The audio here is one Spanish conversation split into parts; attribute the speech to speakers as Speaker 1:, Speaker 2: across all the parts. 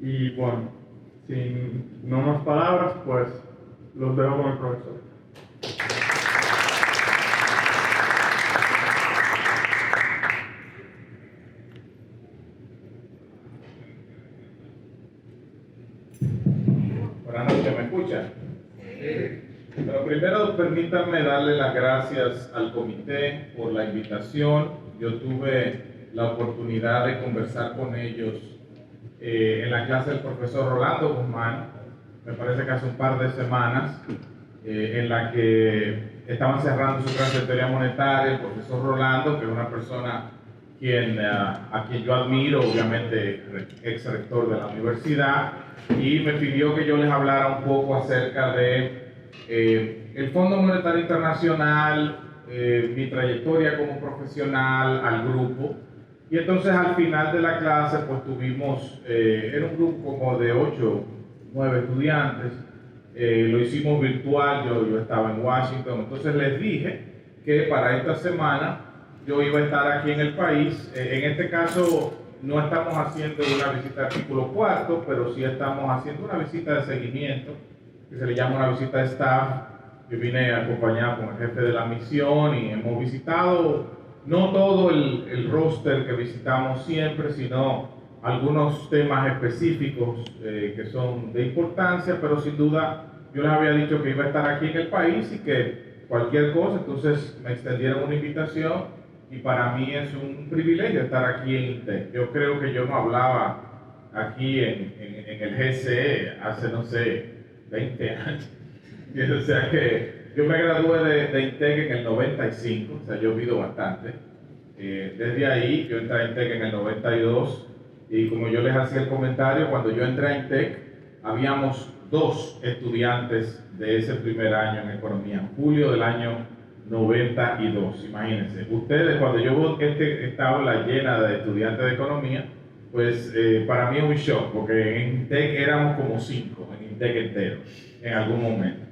Speaker 1: Y bueno, sin no más palabras, pues los dejo con el profesor.
Speaker 2: Buenas noches, ¿me escuchan? Pero primero permítanme darle las gracias al comité por la invitación. Yo tuve la oportunidad de conversar con ellos en la clase del profesor Rolando Guzmán, me parece que hace un par de semanas, en la que estaban cerrando su clase de teoría monetaria, el profesor Rolando, que es una persona a quien yo admiro, obviamente ex rector de la universidad, y me pidió que yo les hablara un poco acerca de el Fondo Monetario Internacional, mi trayectoria como profesional, al grupo. Y entonces al final de la clase pues tuvimos, era un grupo como de 8, 9 estudiantes, lo hicimos virtual, yo estaba en Washington, entonces les dije que para esta semana yo iba a estar aquí en el país. En este caso no estamos haciendo una visita de artículo cuarto, pero sí estamos haciendo una visita de seguimiento, que se le llama una visita de staff. Yo vine acompañado con el jefe de la misión y hemos visitado no todo el roster que visitamos siempre, sino algunos temas específicos que son de importancia, pero sin duda yo les había dicho que iba a estar aquí en el país y que cualquier cosa, entonces me extendieron una invitación y para mí es un privilegio estar aquí en INTEC. Yo creo que yo no hablaba aquí en el GCE hace, no sé, 20 años. O sea que yo me gradué de INTEC en el 95, o sea, yo he vivido bastante. Desde ahí, yo entré a INTEC en el 92 y como yo les hacía el comentario, cuando yo entré a INTEC, habíamos 2 estudiantes de ese primer año en economía, julio del año 92, imagínense. Ustedes, cuando yo veo esta aula llena de estudiantes de economía, pues para mí es un shock, porque en INTEC éramos como 5, en INTEC entero, en algún momento.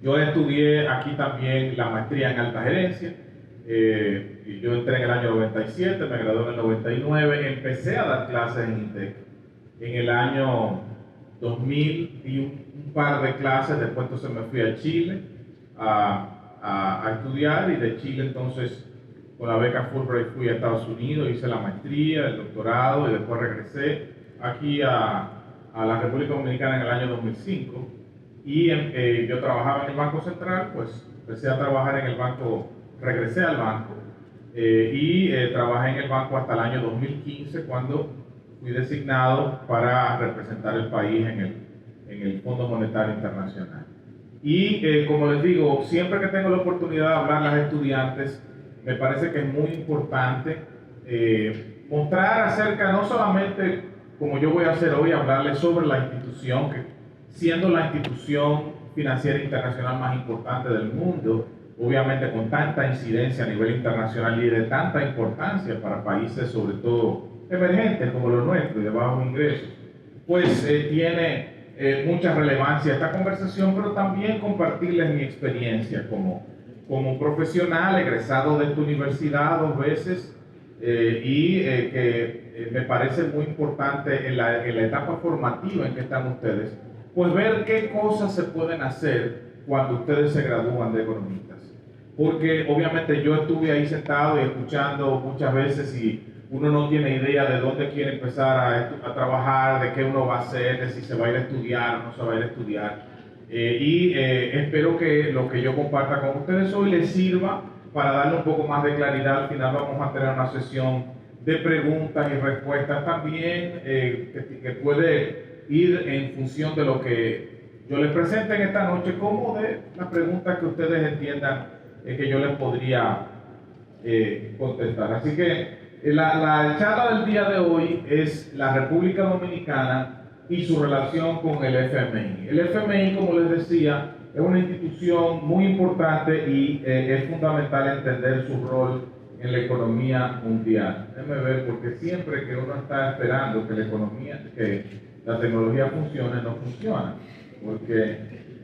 Speaker 2: Yo estudié aquí también la maestría en alta gerencia. Y yo entré en el año 97, me gradué en el 99, empecé a dar clases en INTEC en el año 2000, di un par de clases, después entonces me fui a Chile a estudiar, y de Chile entonces con la beca Fulbright fui a Estados Unidos, hice la maestría, el doctorado y después regresé aquí a la República Dominicana en el año 2005 y yo trabajaba en el Banco Central, pues empecé a trabajar en el banco, regresé al banco y trabajé en el banco hasta el año 2015 cuando fui designado para representar el país en el Fondo Monetario Internacional. Y como les digo, siempre que tengo la oportunidad de hablar a los estudiantes, me parece que es muy importante mostrar acerca, no solamente como yo voy a hacer hoy, hablarles sobre la institución, que siendo la institución financiera internacional más importante del mundo, obviamente con tanta incidencia a nivel internacional y de tanta importancia para países sobre todo emergentes como los nuestros, de bajos ingresos, pues tiene mucha relevancia esta conversación, pero también compartirles mi experiencia como profesional egresado de esta universidad 2 veces que me parece muy importante en la etapa formativa en que están ustedes, pues ver qué cosas se pueden hacer cuando ustedes se gradúan de economistas. Porque obviamente yo estuve ahí sentado y escuchando muchas veces y uno no tiene idea de dónde quiere empezar a trabajar, de qué uno va a hacer, de si se va a ir a estudiar o no se va a ir a estudiar. Espero que lo que yo comparta con ustedes hoy les sirva para darle un poco más de claridad. Al final vamos a tener una sesión de preguntas y respuestas también que puede ir en función de lo que yo les presente en esta noche, como de las preguntas que ustedes entiendan que yo les podría contestar. Así que la charla del día de hoy es la República Dominicana y su relación con el FMI. El FMI, como les decía, es una institución muy importante y es fundamental entender su rol en la economía mundial. Déjenme ver, porque siempre que uno está esperando que la tecnología funcione, no funciona, porque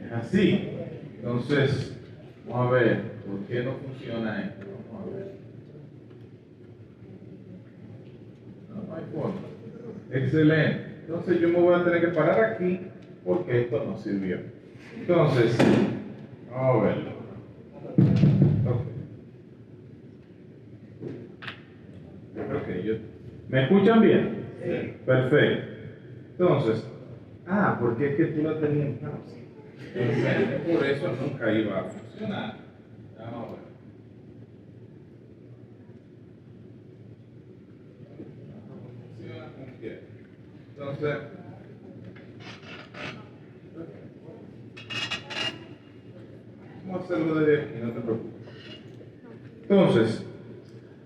Speaker 2: es así. Entonces, vamos a ver, ¿por qué no funciona esto? Vamos a ver. No hay forma. Excelente. Entonces yo me voy a tener que parar aquí porque esto no sirvió. Entonces, vamos a verlo. ¿Me escuchan bien? Sí. Perfecto. Entonces, porque es que tú la tenías en pausa. Entonces, por eso nunca iba a funcionar. Vamos a ver. Funciona como quiera. Entonces, vamos a hacerlo desde aquí, no te preocupes. Entonces,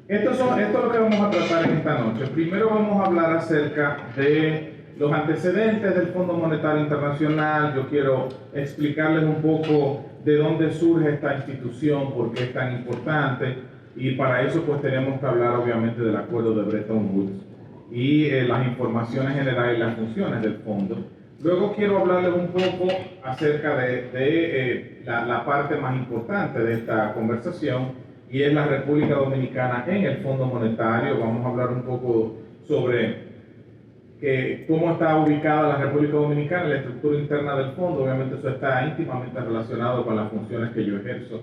Speaker 2: esto es lo que vamos a tratar en esta noche. Primero vamos a hablar acerca de los antecedentes del Fondo Monetario Internacional. Yo quiero explicarles un poco de dónde surge esta institución, por qué es tan importante, y para eso pues tenemos que hablar obviamente del acuerdo de Bretton Woods y las informaciones generales y las funciones del fondo. Luego quiero hablarles un poco acerca de la parte más importante de esta conversación, y es la República Dominicana en el Fondo Monetario. Vamos a hablar un poco sobre cómo está ubicada la República Dominicana, la estructura interna del fondo. Obviamente eso está íntimamente relacionado con las funciones que yo ejerzo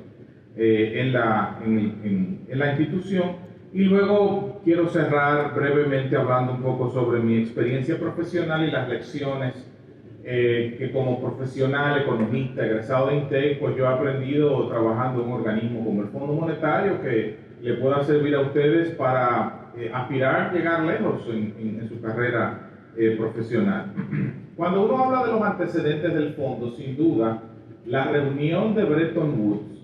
Speaker 2: en la institución. Y luego quiero cerrar brevemente hablando un poco sobre mi experiencia profesional y las lecciones que como profesional, economista, egresado de INTEC, pues yo he aprendido trabajando en un organismo como el Fondo Monetario que le pueda servir a ustedes para aspirar a llegar lejos en su carrera profesional. Cuando uno habla de los antecedentes del fondo, sin duda, la reunión de Bretton Woods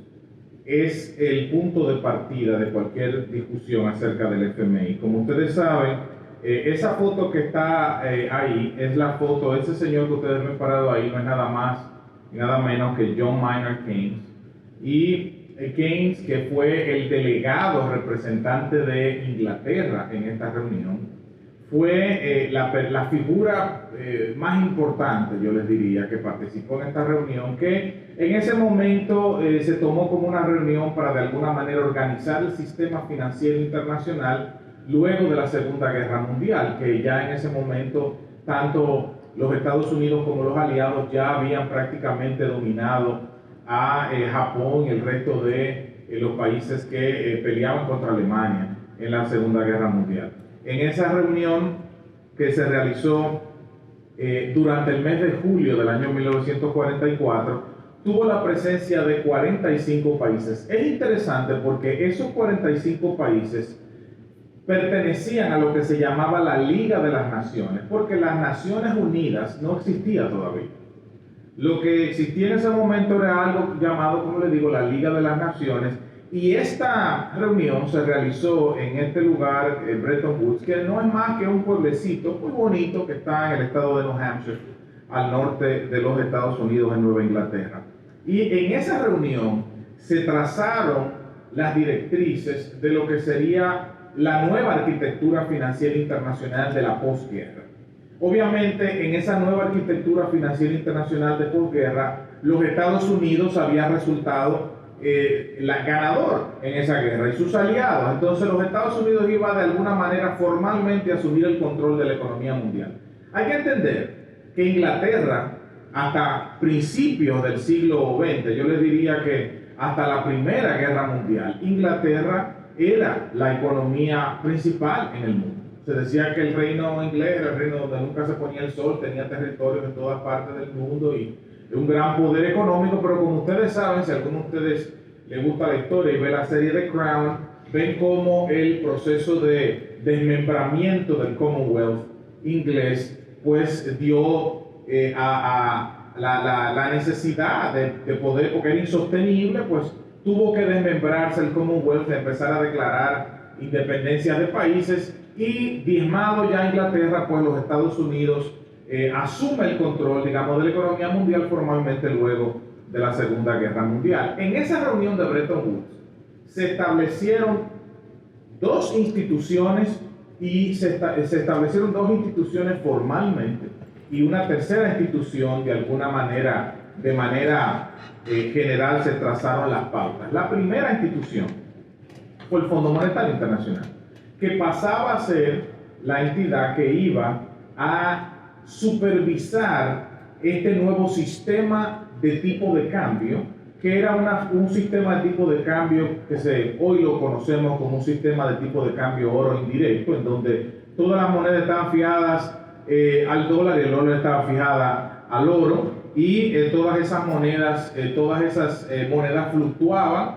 Speaker 2: es el punto de partida de cualquier discusión acerca del FMI. Como ustedes saben, esa foto que está ahí es la foto, ese señor que ustedes ven parado ahí no es nada más y nada menos que John Maynard Keynes. Y Keynes, que fue el delegado representante de Inglaterra en esta reunión, fue la figura más importante, yo les diría, que participó en esta reunión, que en ese momento se tomó como una reunión para de alguna manera organizar el sistema financiero internacional luego de la Segunda Guerra Mundial, que ya en ese momento tanto los Estados Unidos como los aliados ya habían prácticamente dominado a Japón y el resto de los países que peleaban contra Alemania en la Segunda Guerra Mundial. En esa reunión que se realizó durante el mes de julio del año 1944, tuvo la presencia de 45 países. Es interesante porque esos 45 países pertenecían a lo que se llamaba la Liga de las Naciones, porque las Naciones Unidas no existía todavía. Lo que existía en ese momento era algo llamado, como les digo, la Liga de las Naciones, y esta reunión se realizó en este lugar, Bretton Woods, que no es más que un pueblecito muy bonito que está en el estado de New Hampshire, al norte de los Estados Unidos, en Nueva Inglaterra. Y en esa reunión se trazaron las directrices de lo que sería la nueva arquitectura financiera internacional de la posguerra. Obviamente, en esa nueva arquitectura financiera internacional de posguerra, los Estados Unidos habían resultado ganador en esa guerra y sus aliados. Entonces, los Estados Unidos iban de alguna manera formalmente a asumir el control de la economía mundial. Hay que entender que Inglaterra, hasta principios del siglo XX, yo les diría que hasta la Primera Guerra Mundial, Inglaterra era la economía principal en el mundo. Se decía que el reino inglés era el reino donde nunca se ponía el sol, tenía territorios en todas partes del mundo y un gran poder económico, pero como ustedes saben, si a alguno de ustedes les gusta la historia y ve la serie The Crown, ven cómo el proceso de desmembramiento del Commonwealth inglés pues dio a la necesidad de poder, porque era insostenible, pues tuvo que desmembrarse el Commonwealth, empezar a declarar independencia de países, y diezmado ya Inglaterra, pues los Estados Unidos asume el control, digamos, de la economía mundial formalmente luego de la Segunda Guerra Mundial. En esa reunión de Bretton Woods se establecieron dos instituciones y se establecieron dos instituciones formalmente y una tercera institución de alguna manera, de manera general se trazaron las pautas. La primera institución fue el Fondo Monetario Internacional, que pasaba a ser la entidad que iba a supervisar este nuevo sistema de tipo de cambio, que era un sistema de tipo de cambio que hoy lo conocemos como un sistema de tipo de cambio oro indirecto, en donde todas las monedas estaban fijadas al dólar y el dólar estaba fijada al oro, y todas esas monedas fluctuaban,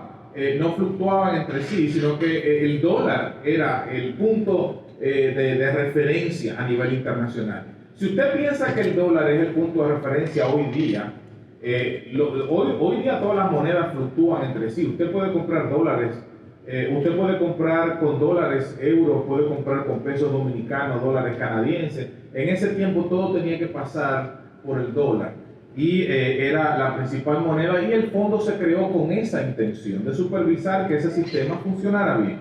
Speaker 2: no fluctuaban entre sí, sino que el dólar era el punto de referencia a nivel internacional. Si usted piensa que el dólar es el punto de referencia hoy día, hoy día todas las monedas fluctúan entre sí. Usted puede comprar dólares, usted puede comprar con dólares, euros, puede comprar con pesos dominicanos, dólares canadienses. En ese tiempo todo tenía que pasar por el dólar y era la principal moneda, y el fondo se creó con esa intención de supervisar que ese sistema funcionara bien.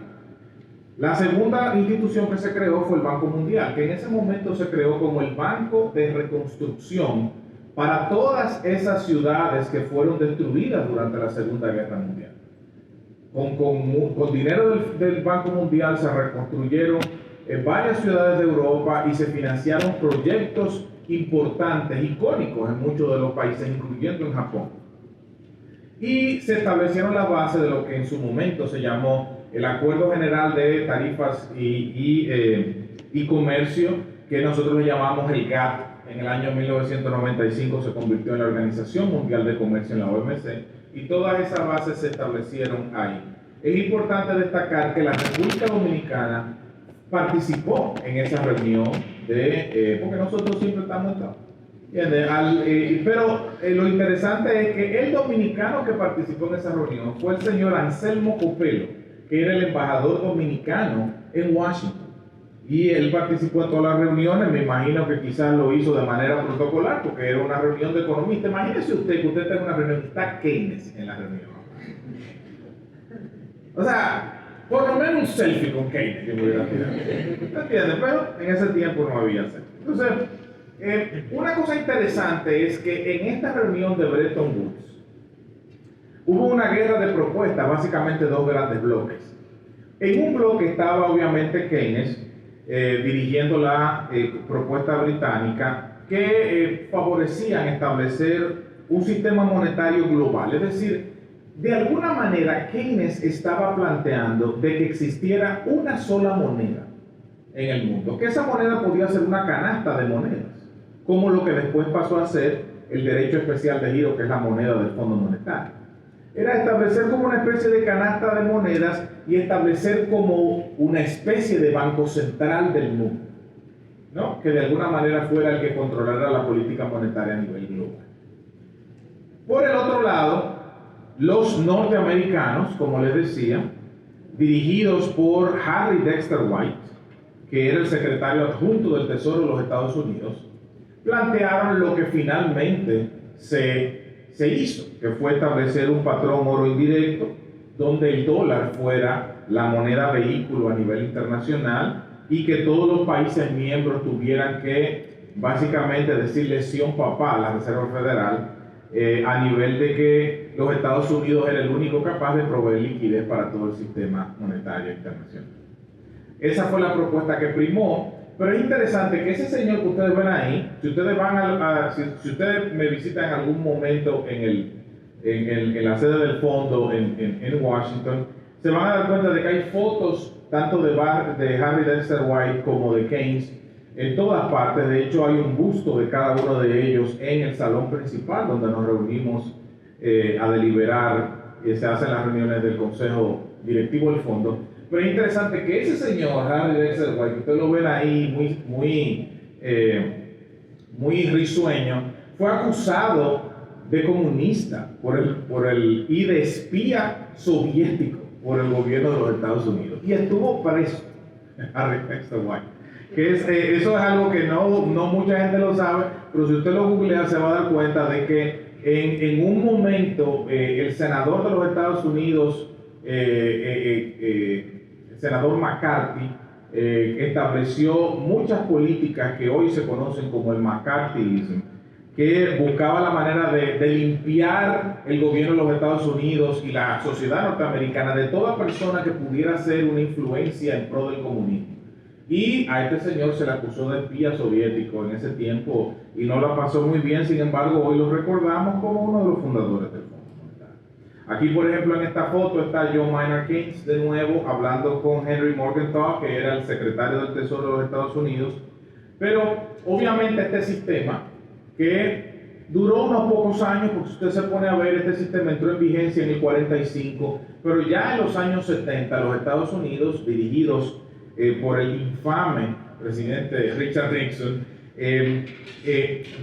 Speaker 2: La segunda institución que se creó fue el Banco Mundial, que en ese momento se creó como el Banco de Reconstrucción para todas esas ciudades que fueron destruidas durante la Segunda Guerra Mundial. Con dinero del Banco Mundial se reconstruyeron varias ciudades de Europa y se financiaron proyectos importantes, icónicos en muchos de los países, incluyendo en Japón. Y se establecieron las bases de lo que en su momento se llamó el Acuerdo General de Tarifas y Comercio, que nosotros le llamamos el GATT. En el año 1995 se convirtió en la Organización Mundial de Comercio, en la OMC, y todas esas bases se establecieron ahí. Es importante destacar que la República Dominicana participó en esa reunión, porque nosotros siempre estamos pero lo interesante es que el dominicano que participó en esa reunión fue el señor Anselmo Copelo, que era el embajador dominicano en Washington. Y él participó en todas las reuniones. Me imagino que quizás lo hizo de manera protocolar, porque era una reunión de economistas. Imagínese usted que usted está en una reunión y está Keynes en la reunión. O sea, por lo menos un selfie con Keynes yo voy a tirar. ¿Entiendes? Pero en ese tiempo no había selfie. Entonces, una cosa interesante es que en esta reunión de Bretton Woods hubo una guerra de propuestas, básicamente dos grandes bloques. En un bloque estaba obviamente Keynes, dirigiendo la propuesta británica, que favorecían establecer un sistema monetario global. Es decir, de alguna manera Keynes estaba planteando de que existiera una sola moneda en el mundo, que esa moneda podía ser una canasta de monedas, como lo que después pasó a ser el derecho especial de giro, que es la moneda del Fondo Monetario. Era establecer como una especie de canasta de monedas y establecer como una especie de banco central del mundo, ¿no? Que de alguna manera fuera el que controlara la política monetaria a nivel global. Por el otro lado, los norteamericanos, como les decía, dirigidos por Harry Dexter White, que era el secretario adjunto del Tesoro de los Estados Unidos, plantearon lo que finalmente se hizo, que fue establecer un patrón oro indirecto, donde el dólar fuera la moneda vehículo a nivel internacional y que todos los países miembros tuvieran que básicamente decirle sí a un papá a la Reserva Federal, a nivel de que los Estados Unidos era el único capaz de proveer liquidez para todo el sistema monetario internacional. Esa fue la propuesta que primó. Pero es interesante que ese señor que ustedes ven ahí, si ustedes si ustedes me visitan en algún momento en la sede del fondo en Washington, se van a dar cuenta de que hay fotos tanto de Harry Dexter White como de Keynes en todas partes. De hecho, hay un busto de cada uno de ellos en el salón principal donde nos reunimos a deliberar y se hacen las reuniones del consejo directivo del fondo. Pero es interesante que ese señor, Harry Dexter White, que ustedes lo ven ahí muy risueño, fue acusado de comunista y de espía soviético por el gobierno de los Estados Unidos. Y estuvo preso, Harry Dexter White. Eso es algo que no mucha gente lo sabe, pero si usted lo googlea se va a dar cuenta de que en un momento el senador de los Estados Unidos, el senador McCarthy, estableció muchas políticas que hoy se conocen como el McCarthyism, que buscaba la manera de limpiar el gobierno de los Estados Unidos y la sociedad norteamericana de toda persona que pudiera ser una influencia en pro del comunismo. Y a este señor se le acusó de espía soviético en ese tiempo y no la pasó muy bien. Sin embargo, hoy lo recordamos como uno de los fundadores del Fondo Monetario. Aquí, por ejemplo, en esta foto está John Maynard Keynes de nuevo hablando con Henry Morgenthau, que era el secretario del Tesoro de los Estados Unidos. Pero obviamente este sistema, que duró unos pocos años, porque si usted se pone a ver, este sistema entró en vigencia en el 45, pero ya en los años 70 los Estados Unidos, dirigidos por el infame presidente Richard Nixon,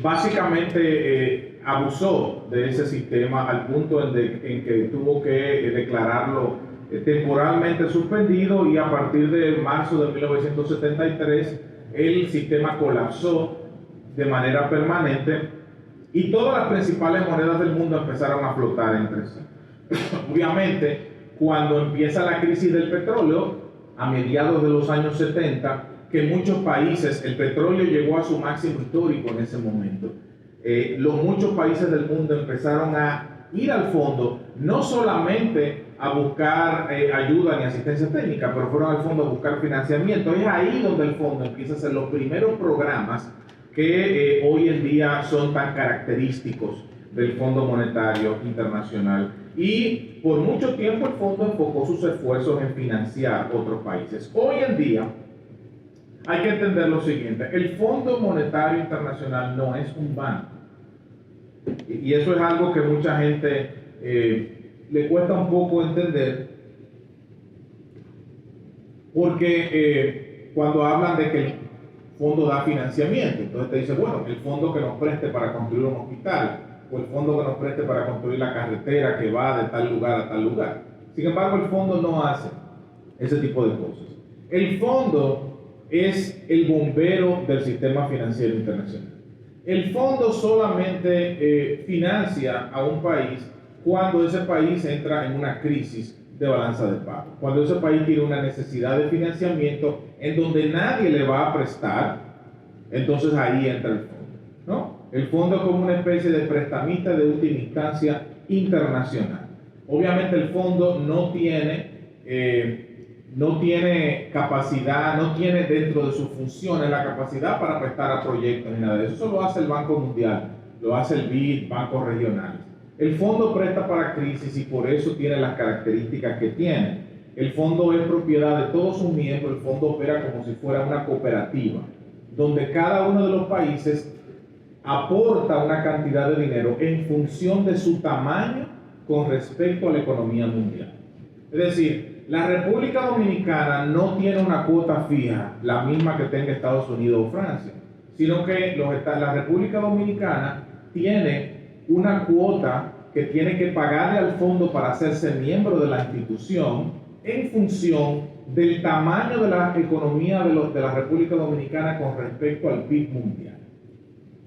Speaker 2: básicamente abusó de ese sistema al punto en que tuvo que declararlo temporalmente suspendido, y a partir de marzo de 1973 el sistema colapsó de manera permanente y todas las principales monedas del mundo empezaron a flotar entre sí. Obviamente, cuando empieza la crisis del petróleo, a mediados de los años 70, que en muchos países el petróleo llegó a su máximo histórico en ese momento, muchos países del mundo empezaron a ir al fondo, no solamente a buscar ayuda ni asistencia técnica, pero fueron al fondo a buscar financiamiento. Es ahí donde el fondo empieza a hacer los primeros programas que hoy en día son tan característicos del Fondo Monetario Internacional. Y por mucho tiempo el fondo enfocó sus esfuerzos en financiar otros países. Hoy en día hay que entender lo siguiente: el Fondo Monetario Internacional no es un banco. Y eso es algo que mucha gente le cuesta un poco entender, porque cuando hablan de que el fondo da financiamiento, entonces te dice, bueno, el fondo que nos preste para construir un hospital, o el fondo que nos preste para construir la carretera que va de tal lugar a tal lugar. Sin embargo, el fondo no hace ese tipo de cosas. El fondo es el bombero del sistema financiero internacional. El fondo solamente financia a un país cuando ese país entra en una crisis de balanza de pago, cuando ese país tiene una necesidad de financiamiento en donde nadie le va a prestar, entonces ahí entra el fondo, ¿no? El fondo es como una especie de prestamista de última instancia internacional. Obviamente el fondo no tiene capacidad, no tiene dentro de sus funciones la capacidad para prestar a proyectos ni nada de eso. Eso lo hace el Banco Mundial, lo hace el BID, bancos regionales. El fondo presta para crisis y por eso tiene las características que tiene. El fondo es propiedad de todos sus miembros. El fondo opera como si fuera una cooperativa, donde cada uno de los países aporta una cantidad de dinero en función de su tamaño con respecto a la economía mundial. Es decir, la República Dominicana no tiene una cuota fija, la misma que tenga Estados Unidos o Francia, sino que la República Dominicana tiene una cuota que tiene que pagarle al fondo para hacerse miembro de la institución en función del tamaño de la economía de la República Dominicana con respecto al PIB mundial.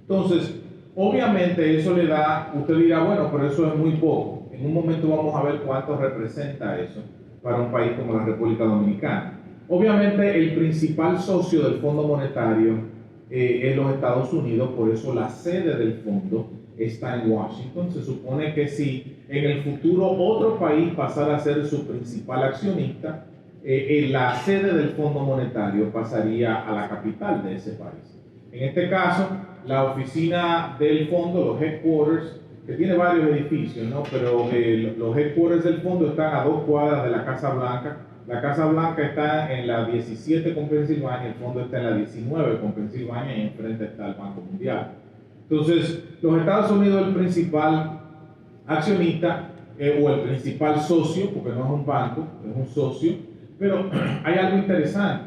Speaker 2: Entonces, obviamente eso le da, usted dirá, bueno, pero eso es muy poco. En un momento vamos a ver cuánto representa eso para un país como la República Dominicana. Obviamente el principal socio del Fondo Monetario es los Estados Unidos, por eso la sede del fondo está en Washington. Se supone que si en el futuro otro país pasara a ser su principal accionista, la sede del Fondo Monetario pasaría a la capital de ese país. En este caso, la oficina del fondo, los headquarters, que tiene varios edificios, ¿no? Pero los headquarters del fondo están a 2 cuadras de la Casa Blanca. La Casa Blanca está en la 17 con Pensilvania, el fondo está en la 19 con Pensilvania y enfrente está el Banco Mundial. Entonces, los Estados Unidos es el principal accionista o el principal socio, porque no es un banco, es un socio, pero hay algo interesante,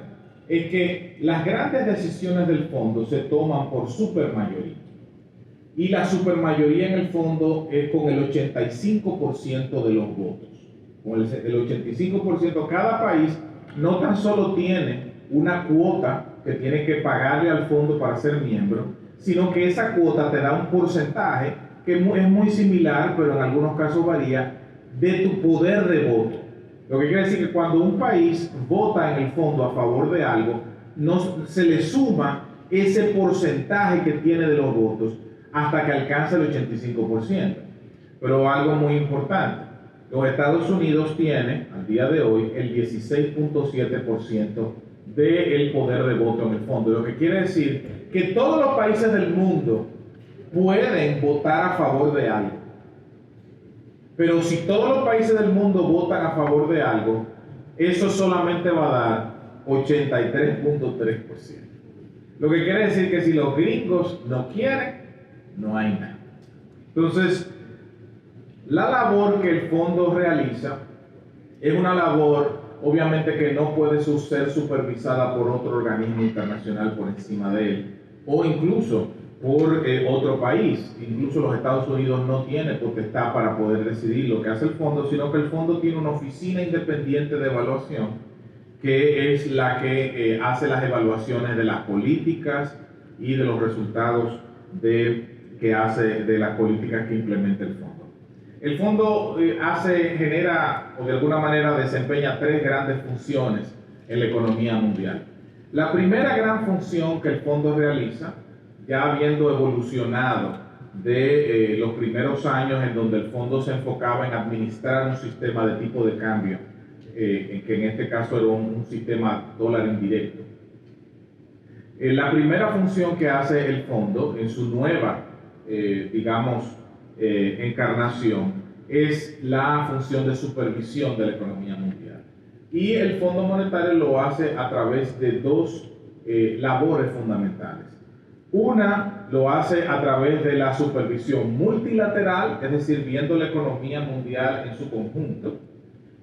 Speaker 2: es que las grandes decisiones del fondo se toman por supermayoría, y la supermayoría en el fondo es con el 85% de los votos. Con el 85%, cada país no tan solo tiene una cuota que tiene que pagarle al fondo para ser miembro, sino que esa cuota te da un porcentaje que es muy similar, pero en algunos casos varía, de tu poder de voto. Lo que quiere decir que cuando un país vota en el fondo a favor de algo, no se le suma ese porcentaje que tiene de los votos hasta que alcanza el 85%. Pero algo muy importante, los Estados Unidos tienen al día de hoy el 16.7% del poder de voto en el fondo. Lo que quiere decir que todos los países del mundo pueden votar a favor de algo. Pero si todos los países del mundo votan a favor de algo, eso solamente va a dar 83.3%. Lo que quiere decir que si los gringos no quieren, no hay nada. Entonces, la labor que el fondo realiza es una labor, obviamente, que no puede ser supervisada por otro organismo internacional por encima de él, o incluso por otro país. Incluso los Estados Unidos no tienen potestad para poder decidir lo que hace el fondo, sino que el fondo tiene una oficina independiente de evaluación que es la que hace las evaluaciones de las políticas y de los resultados que hace de las políticas que implementa el fondo. El fondo genera o de alguna manera desempeña tres grandes funciones en la economía mundial. La primera gran función que el fondo realiza, ya habiendo evolucionado de los primeros años en donde el fondo se enfocaba en administrar un sistema de tipo de cambio, que en este caso era un sistema dólar indirecto. La primera función que hace el fondo en su nueva, encarnación es la función de supervisión de la economía mundial. Y el Fondo Monetario lo hace a través de dos labores fundamentales. Una lo hace a través de la supervisión multilateral, es decir, viendo la economía mundial en su conjunto,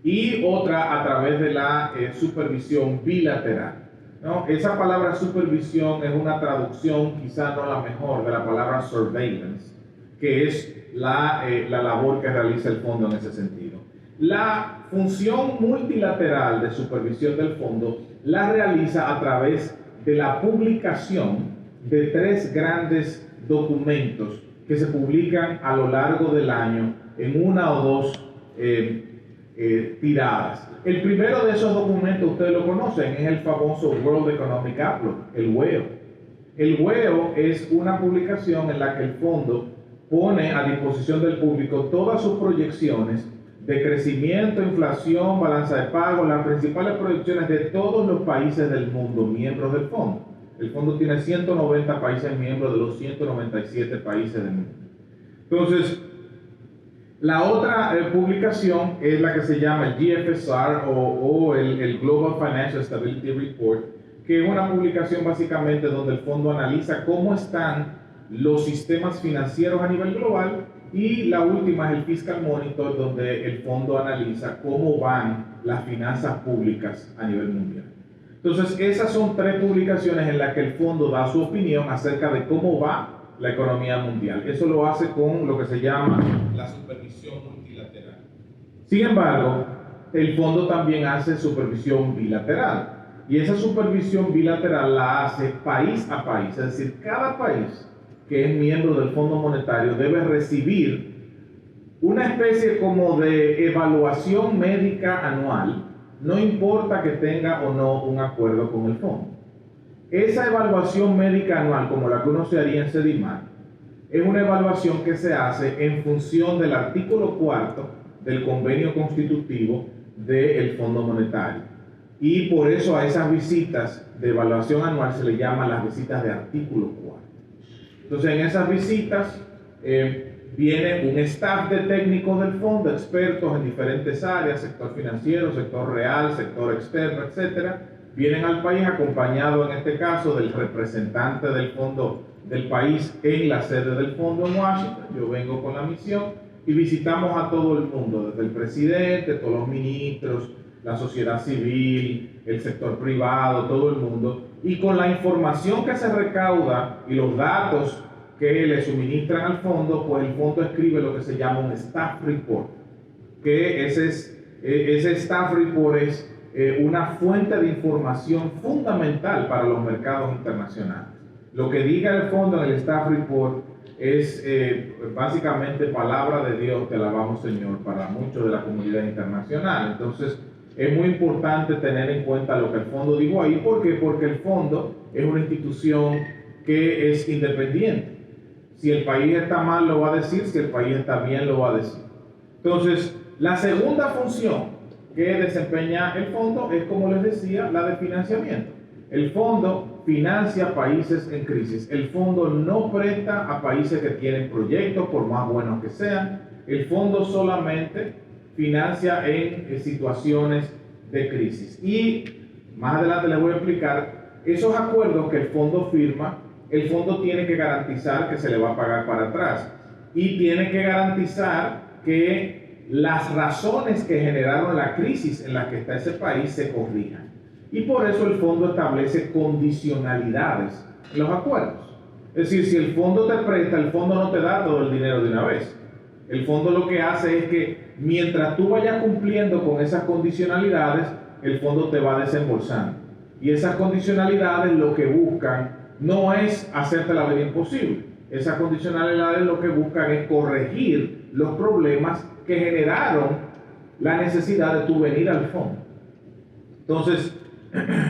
Speaker 2: y otra a través de la supervisión bilateral, ¿no? Esa palabra supervisión es una traducción, quizá no la mejor, de la palabra surveillance, que es la labor que realiza el fondo en ese sentido. La función multilateral de supervisión del fondo la realiza a través de la publicación de tres grandes documentos que se publican a lo largo del año en una o dos tiradas. El primero de esos documentos, ustedes lo conocen, es el famoso World Economic Outlook, el WEO. El WEO es una publicación en la que el fondo pone a disposición del público todas sus proyecciones de crecimiento, inflación, balanza de pago, las principales proyecciones de todos los países del mundo, miembros del fondo. El fondo tiene 190 países miembros de los 197 países del mundo. Entonces, la otra publicación es la que se llama el GFSR o el Global Financial Stability Report, que es una publicación básicamente donde el fondo analiza cómo están los sistemas financieros a nivel global, y la última es el Fiscal Monitor, donde el fondo analiza cómo van las finanzas públicas a nivel mundial. Entonces, esas son tres publicaciones en las que el fondo da su opinión acerca de cómo va la economía mundial. Eso lo hace con lo que se llama la supervisión multilateral. Sin embargo, el fondo también hace supervisión bilateral, y esa supervisión bilateral la hace país a país, es decir, cada país que es miembro del Fondo Monetario debe recibir una especie como de evaluación médica anual, no importa que tenga o no un acuerdo con el fondo. Esa evaluación médica anual, como la que uno se haría en CEDIMAC, es una evaluación que se hace en función del artículo 4 del convenio constitutivo del Fondo Monetario. Y por eso a esas visitas de evaluación anual se le llama las visitas de artículo 4. Entonces, en esas visitas viene un staff de técnicos del fondo, expertos en diferentes áreas, sector financiero, sector real, sector externo, etc. Vienen al país acompañados, en este caso, del representante del fondo del país en la sede del fondo en Washington. Yo vengo con la misión y visitamos a todo el mundo, desde el presidente, todos los ministros, la sociedad civil, el sector privado, todo el mundo. Y con la información que se recauda y los datos que le suministran al fondo, pues el fondo escribe lo que se llama un staff report, que ese staff report es una fuente de información fundamental para los mercados internacionales. Lo que diga el fondo en el staff report es básicamente palabra de Dios, te alabamos Señor, para muchos de la comunidad internacional. Entonces, es muy importante tener en cuenta lo que el fondo dijo ahí. ¿Por qué? Porque el fondo es una institución que es independiente. Si el país está mal, lo va a decir; si el país está bien, lo va a decir. Entonces, la segunda función que desempeña el fondo es, como les decía, la de financiamiento. El fondo financia países en crisis. El fondo no presta a países que tienen proyectos, por más buenos que sean. El fondo solamente financia en situaciones de crisis. Y más adelante les voy a explicar esos acuerdos que el fondo firma. El fondo tiene que garantizar que se le va a pagar para atrás y tiene que garantizar que las razones que generaron la crisis en la que está ese país se corrijan. Y por eso el fondo establece condicionalidades en los acuerdos. Es decir, si el fondo te presta, el fondo no te da todo el dinero de una vez. El fondo lo que hace es que mientras tú vayas cumpliendo con esas condicionalidades, el fondo te va desembolsando. Y esas condicionalidades lo que buscan no es hacerte la vida imposible. Esas condicionalidades lo que buscan es corregir los problemas que generaron la necesidad de tú venir al fondo. Entonces,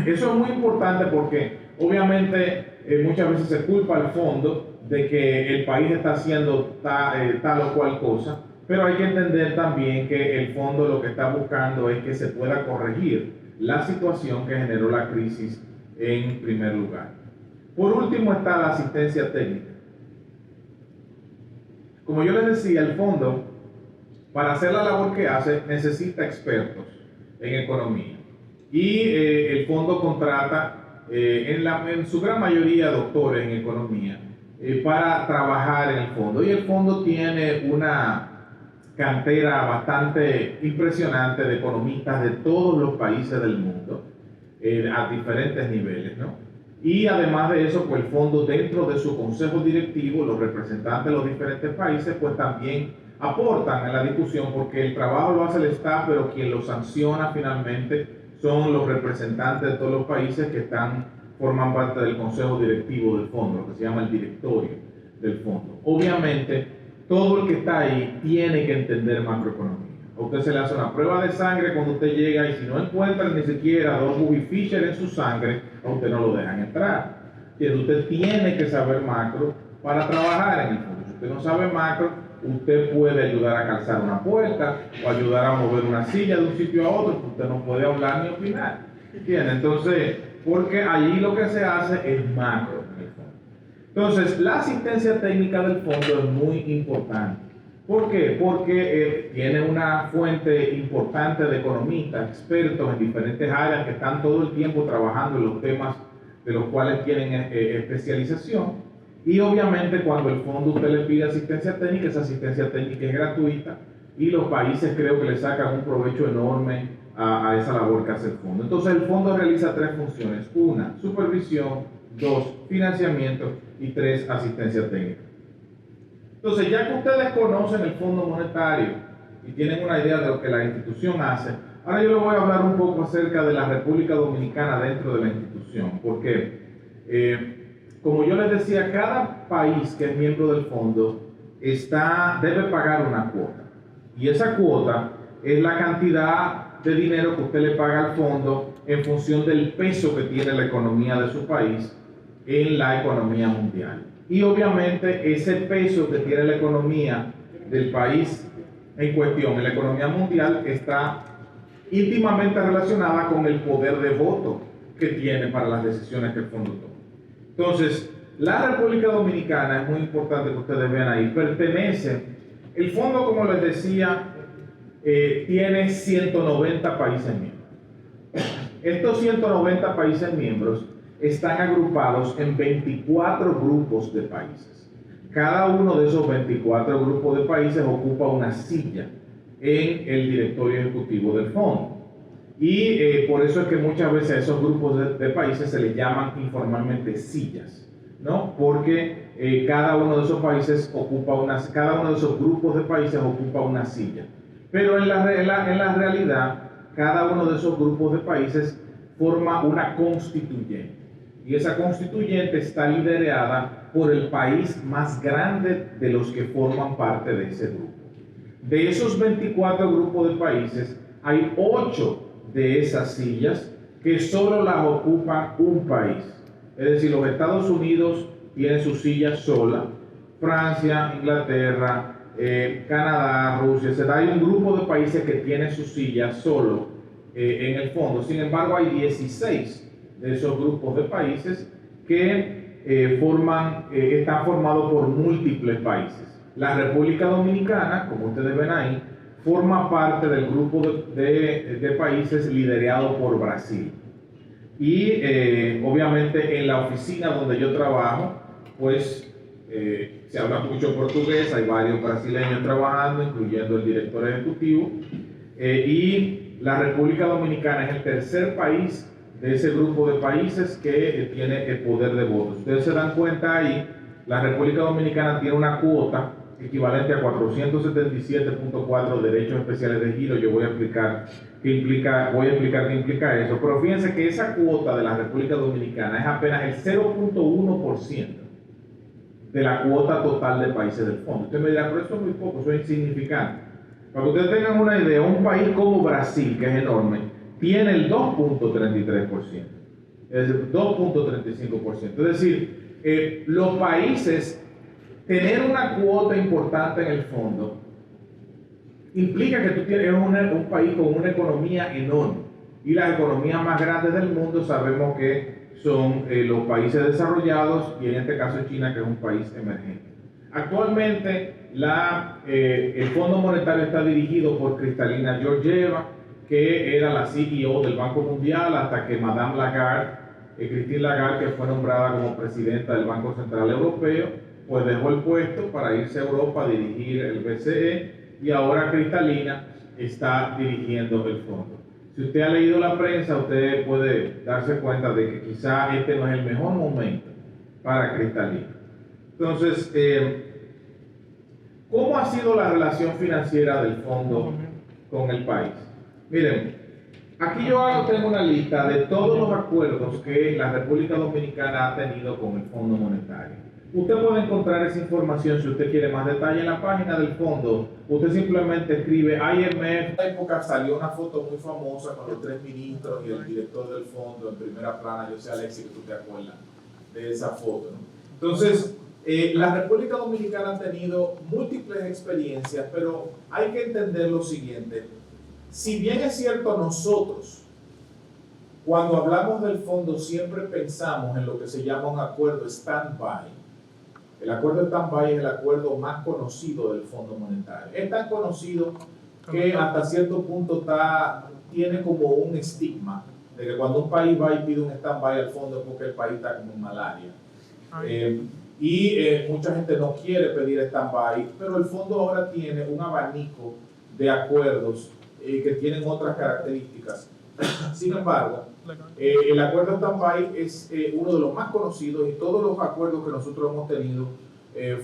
Speaker 2: eso es muy importante porque obviamente muchas veces se culpa al fondo de que el país está haciendo tal o cual cosa, pero hay que entender también que el fondo lo que está buscando es que se pueda corregir la situación que generó la crisis en primer lugar. Por último está la asistencia técnica. Como yo les decía, el fondo, para hacer la labor que hace, necesita expertos en economía. Y el fondo contrata, en su gran mayoría, doctores en economía, para trabajar en el fondo. Y el fondo tiene una cantera bastante impresionante de economistas de todos los países del mundo, a diferentes niveles, ¿no? Y además de eso, pues el fondo dentro de su consejo directivo, los representantes de los diferentes países, pues también aportan en la discusión porque el trabajo lo hace el staff, pero quien lo sanciona finalmente son los representantes de todos los países que forman parte del consejo directivo del fondo, lo que se llama el directorio del fondo. Obviamente, todo el que está ahí tiene que entender macroeconomía. A usted se le hace una prueba de sangre cuando usted llega y si no encuentra ni siquiera 2 Bobby Fischer en su sangre, a usted no lo dejan entrar. Usted tiene que saber macro para trabajar en el fondo. Si usted no sabe macro, usted puede ayudar a calzar una puerta o ayudar a mover una silla de un sitio a otro, pero usted no puede hablar ni opinar. ¿Entiende? Entonces, porque allí lo que se hace es macro en el fondo. Entonces, la asistencia técnica del fondo es muy importante. ¿Por qué? Porque tiene una fuente importante de economistas, expertos en diferentes áreas que están todo el tiempo trabajando en los temas de los cuales tienen especialización. Y obviamente cuando el fondo usted le pide asistencia técnica, esa asistencia técnica es gratuita y los países creo que le sacan un provecho enorme a esa labor que hace el fondo. Entonces el fondo realiza 3 funciones: 1, supervisión; 2, financiamiento; y 3, asistencia técnica. Entonces, ya que ustedes conocen el Fondo Monetario y tienen una idea de lo que la institución hace, ahora yo les voy a hablar un poco acerca de la República Dominicana dentro de la institución, porque, como yo les decía, cada país que es miembro del fondo debe pagar una cuota, y esa cuota es la cantidad de dinero que usted le paga al fondo en función del peso que tiene la economía de su país en la economía mundial. Y obviamente ese peso que tiene la economía del país en cuestión, en la economía mundial, está íntimamente relacionada con el poder de voto que tiene para las decisiones que el fondo toma. Entonces, la República Dominicana, es muy importante que ustedes vean ahí, el fondo, como les decía, tiene 190 países miembros. Estos 190 países miembros están agrupados en 24 grupos de países. Cada uno de esos 24 grupos de países ocupa una silla en el directorio ejecutivo del fondo. Y por eso es que muchas veces a esos grupos de países se les llaman informalmente sillas, ¿no? Porque cada uno de esos países cada uno de esos grupos de países ocupa una silla. Pero en la realidad, cada uno de esos grupos de países forma una constituyente. Y esa constituyente está liderada por el país más grande de los que forman parte de ese grupo. De esos 24 grupos de países, hay 8 de esas sillas que solo las ocupa un país. Es decir, los Estados Unidos tienen su silla sola, Francia, Inglaterra, Canadá, Rusia, etc. Hay un grupo de países que tienen su silla solo en el fondo. Sin embargo, hay 16 de esos grupos de países que están formados por múltiples países. La República Dominicana, como ustedes ven ahí, forma parte del grupo de países liderado por Brasil. Y obviamente en la oficina donde yo trabajo, pues se habla mucho portugués, hay varios brasileños trabajando, incluyendo el director ejecutivo, y la República Dominicana es el tercer país de ese grupo de países que tiene el poder de voto. Ustedes se dan cuenta ahí, la República Dominicana tiene una cuota equivalente a 477.4 derechos especiales de giro. Yo voy a explicar qué implica eso, pero fíjense que esa cuota de la República Dominicana es apenas el 0.1% de la cuota total de países del fondo. Usted me dirá, pero eso es muy poco, eso es insignificante. Para que ustedes tengan una idea, un país como Brasil, que es enorme, tiene el 2.33%, es decir, 2.35%. Es decir, los países, tener una cuota importante en el fondo, implica que tú tienes un país con una economía enorme. Y las economías más grandes del mundo sabemos que son los países desarrollados y en este caso China, que es un país emergente. Actualmente el Fondo Monetario está dirigido por Kristalina Georgieva, que era la CEO del Banco Mundial hasta que Madame Lagarde, Christine Lagarde, que fue nombrada como presidenta del Banco Central Europeo, pues dejó el puesto para irse a Europa a dirigir el BCE y ahora Kristalina está dirigiendo el fondo. Si usted ha leído la prensa, usted puede darse cuenta de que quizá este no es el mejor momento para Kristalina. Entonces, ¿cómo ha sido la relación financiera del fondo con el país? Miren, aquí yo tengo una lista de todos los acuerdos que la República Dominicana ha tenido con el Fondo Monetario. Usted puede encontrar esa información si usted quiere más detalle en la página del fondo. Usted simplemente escribe IMF. En esa época salió una foto muy famosa con los 3 ministros y el director del fondo en primera plana. Yo sé, Alexis, que tú te acuerdas de esa foto, ¿no? Entonces, la República Dominicana ha tenido múltiples experiencias, pero hay que entender lo siguiente. Si bien es cierto, nosotros, cuando hablamos del fondo, siempre pensamos en lo que se llama un acuerdo stand-by. El acuerdo stand-by es el acuerdo más conocido del Fondo Monetario. Es tan conocido que hasta cierto punto tiene como un estigma de que cuando un país va y pide un stand-by al fondo es porque el país está como en malaria. Mucha gente no quiere pedir stand-by, pero el fondo ahora tiene un abanico de acuerdos que tienen otras características. Sin embargo, el acuerdo stand-by es uno de los más conocidos y todos los acuerdos que nosotros hemos tenido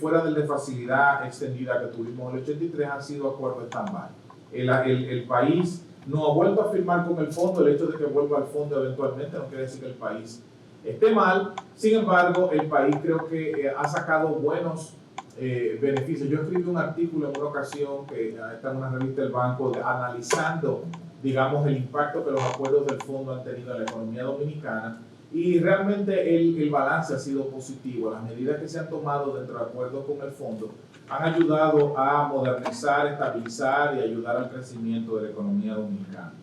Speaker 2: fuera del de facilidad extendida que tuvimos en el 83 han sido acuerdos stand-by. El país no ha vuelto a firmar con el fondo. El hecho de que vuelva al fondo eventualmente no quiere decir que el país esté mal. Sin embargo, el país creo que ha sacado buenos beneficios. Yo escribí un artículo en una ocasión que está en una revista del banco analizando, digamos, el impacto que los acuerdos del fondo han tenido en la economía dominicana, y realmente el balance ha sido positivo. Las medidas que se han tomado dentro de acuerdos con el fondo han ayudado a modernizar, estabilizar y ayudar al crecimiento de la economía dominicana.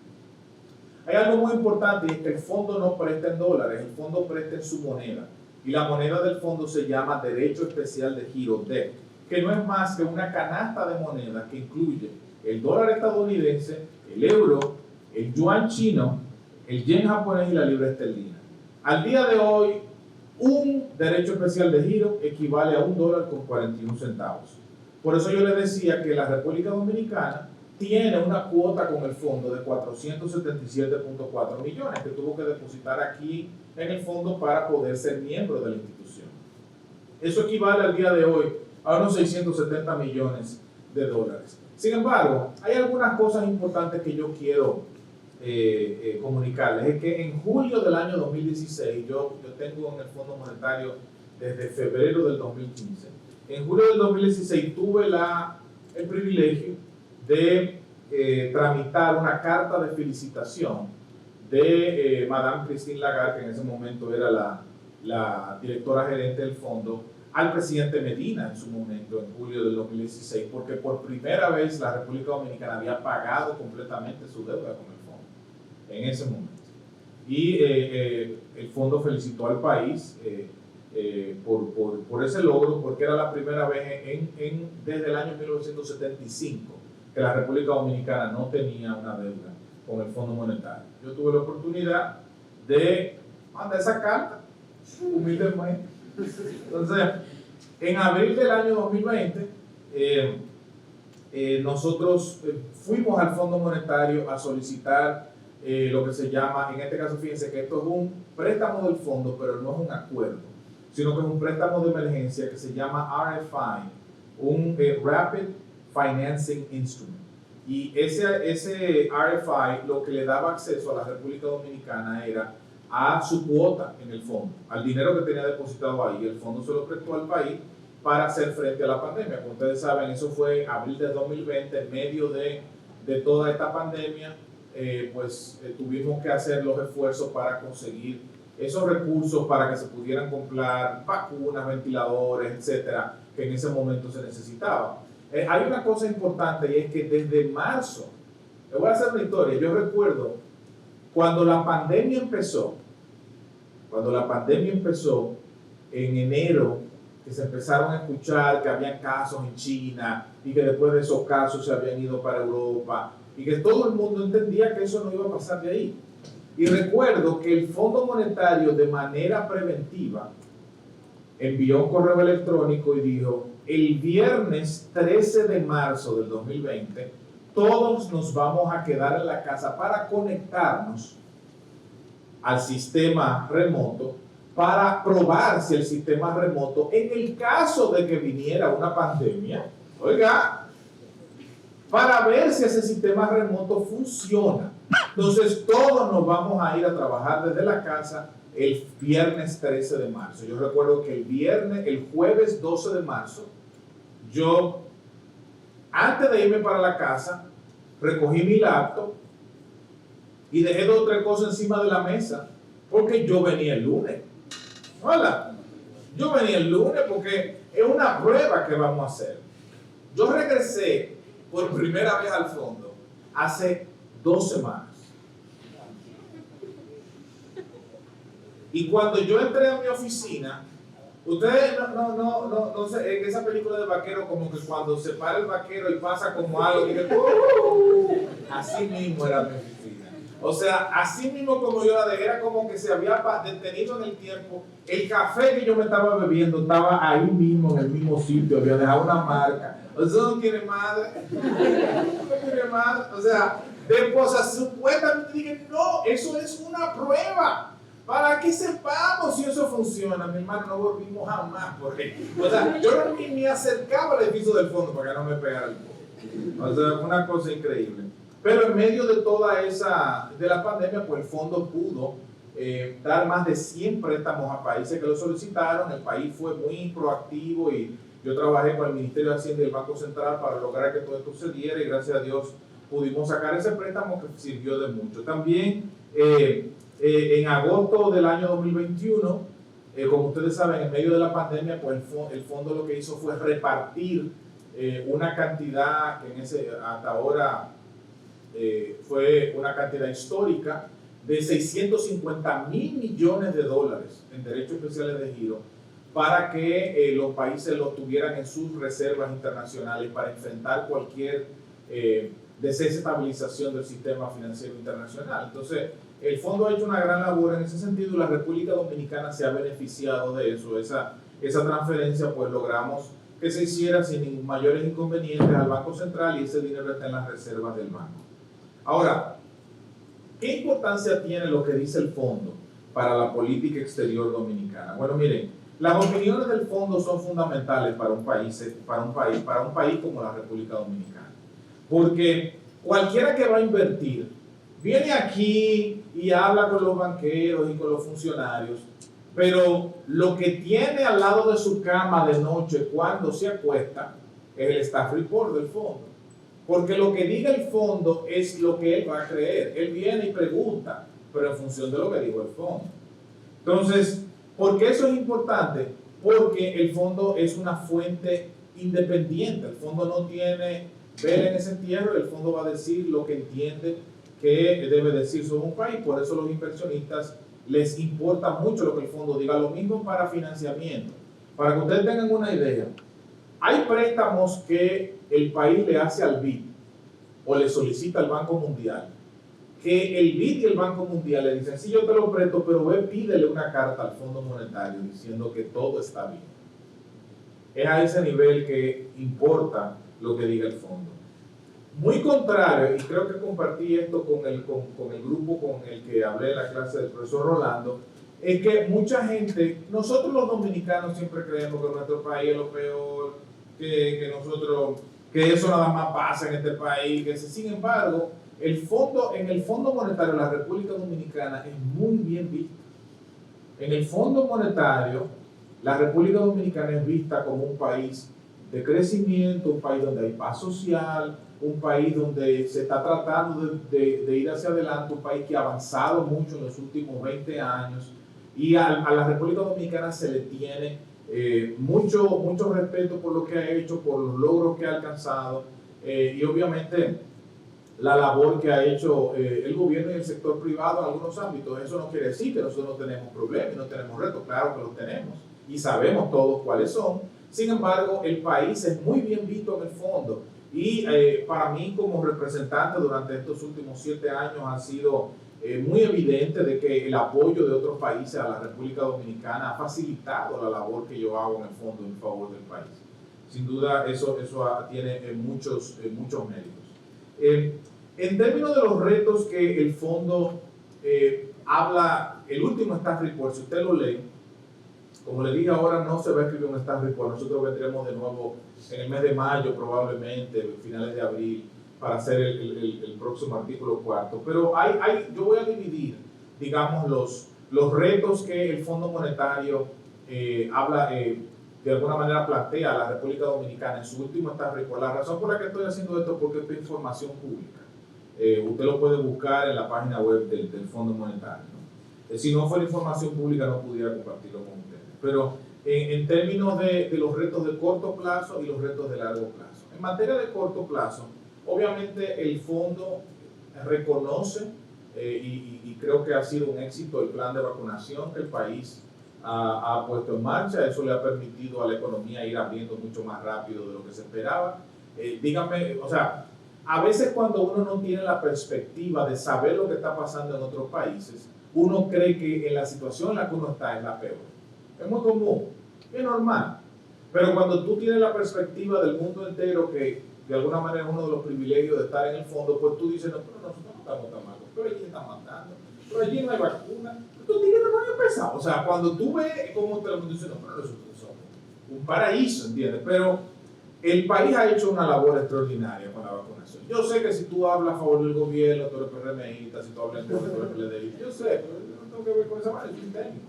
Speaker 2: Hay algo muy importante, y es que el fondo no presta en dólares, el fondo presta en su moneda, y la moneda del fondo se llama Derecho Especial de Giro, DEG, que no es más que una canasta de monedas que incluye el dólar estadounidense, el euro, el yuan chino, el yen japonés y la libra esterlina. Al día de hoy, un derecho especial de giro equivale a $1.41. Por eso yo le decía que la República Dominicana tiene una cuota con el fondo de 477.4 millones que tuvo que depositar aquí en el fondo para poder ser miembro de la institución. Eso equivale al día de hoy a unos 670 millones de dólares. Sin embargo, hay algunas cosas importantes que yo quiero comunicarles. Es que en julio del año 2016, yo tengo en el Fondo Monetario desde febrero del 2015. En julio del 2016 tuve el privilegio de tramitar una carta de felicitación de Madame Christine Lagarde, que en ese momento era la directora gerente del fondo, al presidente Medina en su momento, en julio del 2016, porque por primera vez la República Dominicana había pagado completamente su deuda con el fondo en ese momento. Y el fondo felicitó al país por ese logro, porque era la primera vez desde el año 1975 que la República Dominicana no tenía una deuda con el Fondo Monetario. Yo tuve la oportunidad de mandar esa carta, humildemente. Entonces, en abril del año 2020, nosotros fuimos al Fondo Monetario a solicitar lo que se llama, en este caso fíjense que esto es un préstamo del fondo, pero no es un acuerdo, sino que es un préstamo de emergencia que se llama RFI, un Rapid Financing Instrument. Y ese RFI lo que le daba acceso a la República Dominicana era a su cuota en el fondo, al dinero que tenía depositado ahí. El fondo se lo prestó al país para hacer frente a la pandemia. Como ustedes saben, eso fue abril de 2020, en medio de toda esta pandemia, tuvimos que hacer los esfuerzos para conseguir esos recursos para que se pudieran comprar vacunas, ventiladores, etcétera, que en ese momento se necesitaba. Hay una cosa importante, y es que desde marzo, les voy a hacer una historia. Yo recuerdo cuando la pandemia empezó en enero, que se empezaron a escuchar que había casos en China y que después de esos casos se habían ido para Europa y que todo el mundo entendía que eso no iba a pasar de ahí. Y recuerdo que el Fondo Monetario, de manera preventiva, envió un correo electrónico y dijo: el viernes 13 de marzo del 2020 todos nos vamos a quedar en la casa para conectarnos al sistema remoto, para probar si el sistema remoto, en el caso de que viniera una pandemia, oiga, para ver si ese sistema remoto funciona. Entonces todos nos vamos a ir a trabajar desde la casa el viernes 13 de marzo. Yo recuerdo que el jueves 12 de marzo, yo, antes de irme para la casa, recogí mi laptop y dejé 2 o 3 cosas encima de la mesa, porque yo venía el lunes. Hola, yo venía el lunes porque es una prueba que vamos a hacer. Yo regresé por primera vez al fondo hace 2 semanas. Y cuando yo entré a mi oficina, ustedes no sé, en esa película de vaquero, como que cuando se para el vaquero y pasa como algo, y así mismo era mi oficina. O sea, así mismo como yo la dejé, era como que se había detenido en el tiempo. El café que yo me estaba bebiendo estaba ahí mismo, en el mismo sitio, había dejado una marca. Eso no tiene madre. No tiene madre. O sea, supuestamente dije, no, eso es una prueba. Para que sepamos si eso funciona. Mi hermano, no volvimos jamás por ahí. O sea, yo ni me acercaba al edificio del fondo para que no me pegara el fondo. O sea, fue una cosa increíble. Pero en medio de toda de la pandemia, pues el fondo pudo dar más de 100 préstamos a países que lo solicitaron. El país fue muy proactivo y yo trabajé con el Ministerio de Hacienda y el Banco Central para lograr que todo esto se diera, y gracias a Dios pudimos sacar ese préstamo que sirvió de mucho. También en agosto del año 2021, como ustedes saben, en medio de la pandemia, pues el fondo lo que hizo fue repartir una cantidad que hasta ahora fue una cantidad histórica de $650 mil millones en derechos especiales de giro, para que los países lo tuvieran en sus reservas internacionales para enfrentar cualquier desestabilización del sistema financiero internacional. Entonces, el fondo ha hecho una gran labor en ese sentido y la República Dominicana se ha beneficiado de eso. Esa transferencia, pues logramos que se hiciera sin mayores inconvenientes al Banco Central, y ese dinero está en las reservas del banco. Ahora, ¿qué importancia tiene lo que dice el fondo para la política exterior dominicana? Bueno, miren, las opiniones del fondo son fundamentales para un país como la República Dominicana. Porque cualquiera que va a invertir viene aquí y habla con los banqueros y con los funcionarios, pero lo que tiene al lado de su cama de noche cuando se acuesta es el staff report del fondo. Porque lo que diga el fondo es lo que él va a creer. Él viene y pregunta, pero en función de lo que dijo el fondo. Entonces, ¿por qué eso es importante? Porque el fondo es una fuente independiente. El fondo no tiene vela en ese entierro. El fondo va a decir lo que entiende qué debe decir sobre un país. Por eso los inversionistas les importa mucho lo que el fondo diga. Lo mismo para financiamiento. Para que ustedes tengan una idea, hay préstamos que el país le hace al BID o le solicita al Banco Mundial, que el BID y el Banco Mundial le dicen, sí, yo te lo presto, pero ve, pídele una carta al Fondo Monetario diciendo que todo está bien. Es a ese nivel que importa lo que diga el fondo. Muy contrario, y creo que compartí esto con el grupo con el que hablé en la clase del profesor Rolando, es que mucha gente, nosotros los dominicanos siempre creemos que nuestro país es lo peor, que eso nada más pasa en este país, sin embargo, en el Fondo Monetario de la República Dominicana es muy bien visto. En el Fondo Monetario, la República Dominicana es vista como un país de crecimiento, un país donde hay paz social, un país donde se está tratando de ir hacia adelante, un país que ha avanzado mucho en los últimos 20 años, y a la República Dominicana se le tiene mucho respeto por lo que ha hecho, por los logros que ha alcanzado, y obviamente la labor que ha hecho el gobierno y el sector privado en algunos ámbitos. Eso no quiere decir que nosotros no tenemos problemas y no tenemos retos, claro que los tenemos, y sabemos todos cuáles son. Sin embargo, el país es muy bien visto en el fondo, y para mí como representante durante estos últimos 7 años ha sido muy evidente de que el apoyo de otros países a la República Dominicana ha facilitado la labor que yo hago en el fondo en favor del país. Sin duda eso tiene muchos méritos. En términos de los retos que el fondo habla, el último staff report, si usted lo lee, como le dije ahora, no se va a escribir un staff report. Nosotros vendremos de nuevo en el mes de mayo, probablemente, finales de abril, para hacer el próximo artículo 4. Pero yo voy a dividir, digamos, los retos que el Fondo Monetario habla, de alguna manera plantea a la República Dominicana en su último staff report. La razón por la que estoy haciendo esto es porque esto es información pública. Usted lo puede buscar en la página web del Fondo Monetario, ¿no? Si no fuera información pública no pudiera compartirlo con ustedes. Pero en términos de los retos de corto plazo y los retos de largo plazo. En materia de corto plazo, obviamente el fondo reconoce y creo que ha sido un éxito el plan de vacunación que el país ha puesto en marcha. Eso le ha permitido a la economía ir abriendo mucho más rápido de lo que se esperaba. Díganme, o sea, a veces cuando uno no tiene la perspectiva de saber lo que está pasando en otros países, uno cree que en la situación en la que uno está es la peor. Es muy común, es normal. Pero cuando tú tienes la perspectiva del mundo entero, que de alguna manera es uno de los privilegios de estar en el fondo, pues tú dices, no, pero nosotros no estamos tan malos, pero allí están matando, pero allí no hay vacuna, estos tigres no han empezado. O sea, cuando tú ves cómo te lo dicen, no, pero nosotros somos un paraíso, ¿entiendes? Pero el país ha hecho una labor extraordinaria con la vacunación. Yo sé que si tú hablas a favor del gobierno, tú eres PRMista, si tú hablas en contra, tú eres PLDista, yo sé, pero yo no tengo que ver con esa manera, yo soy técnico,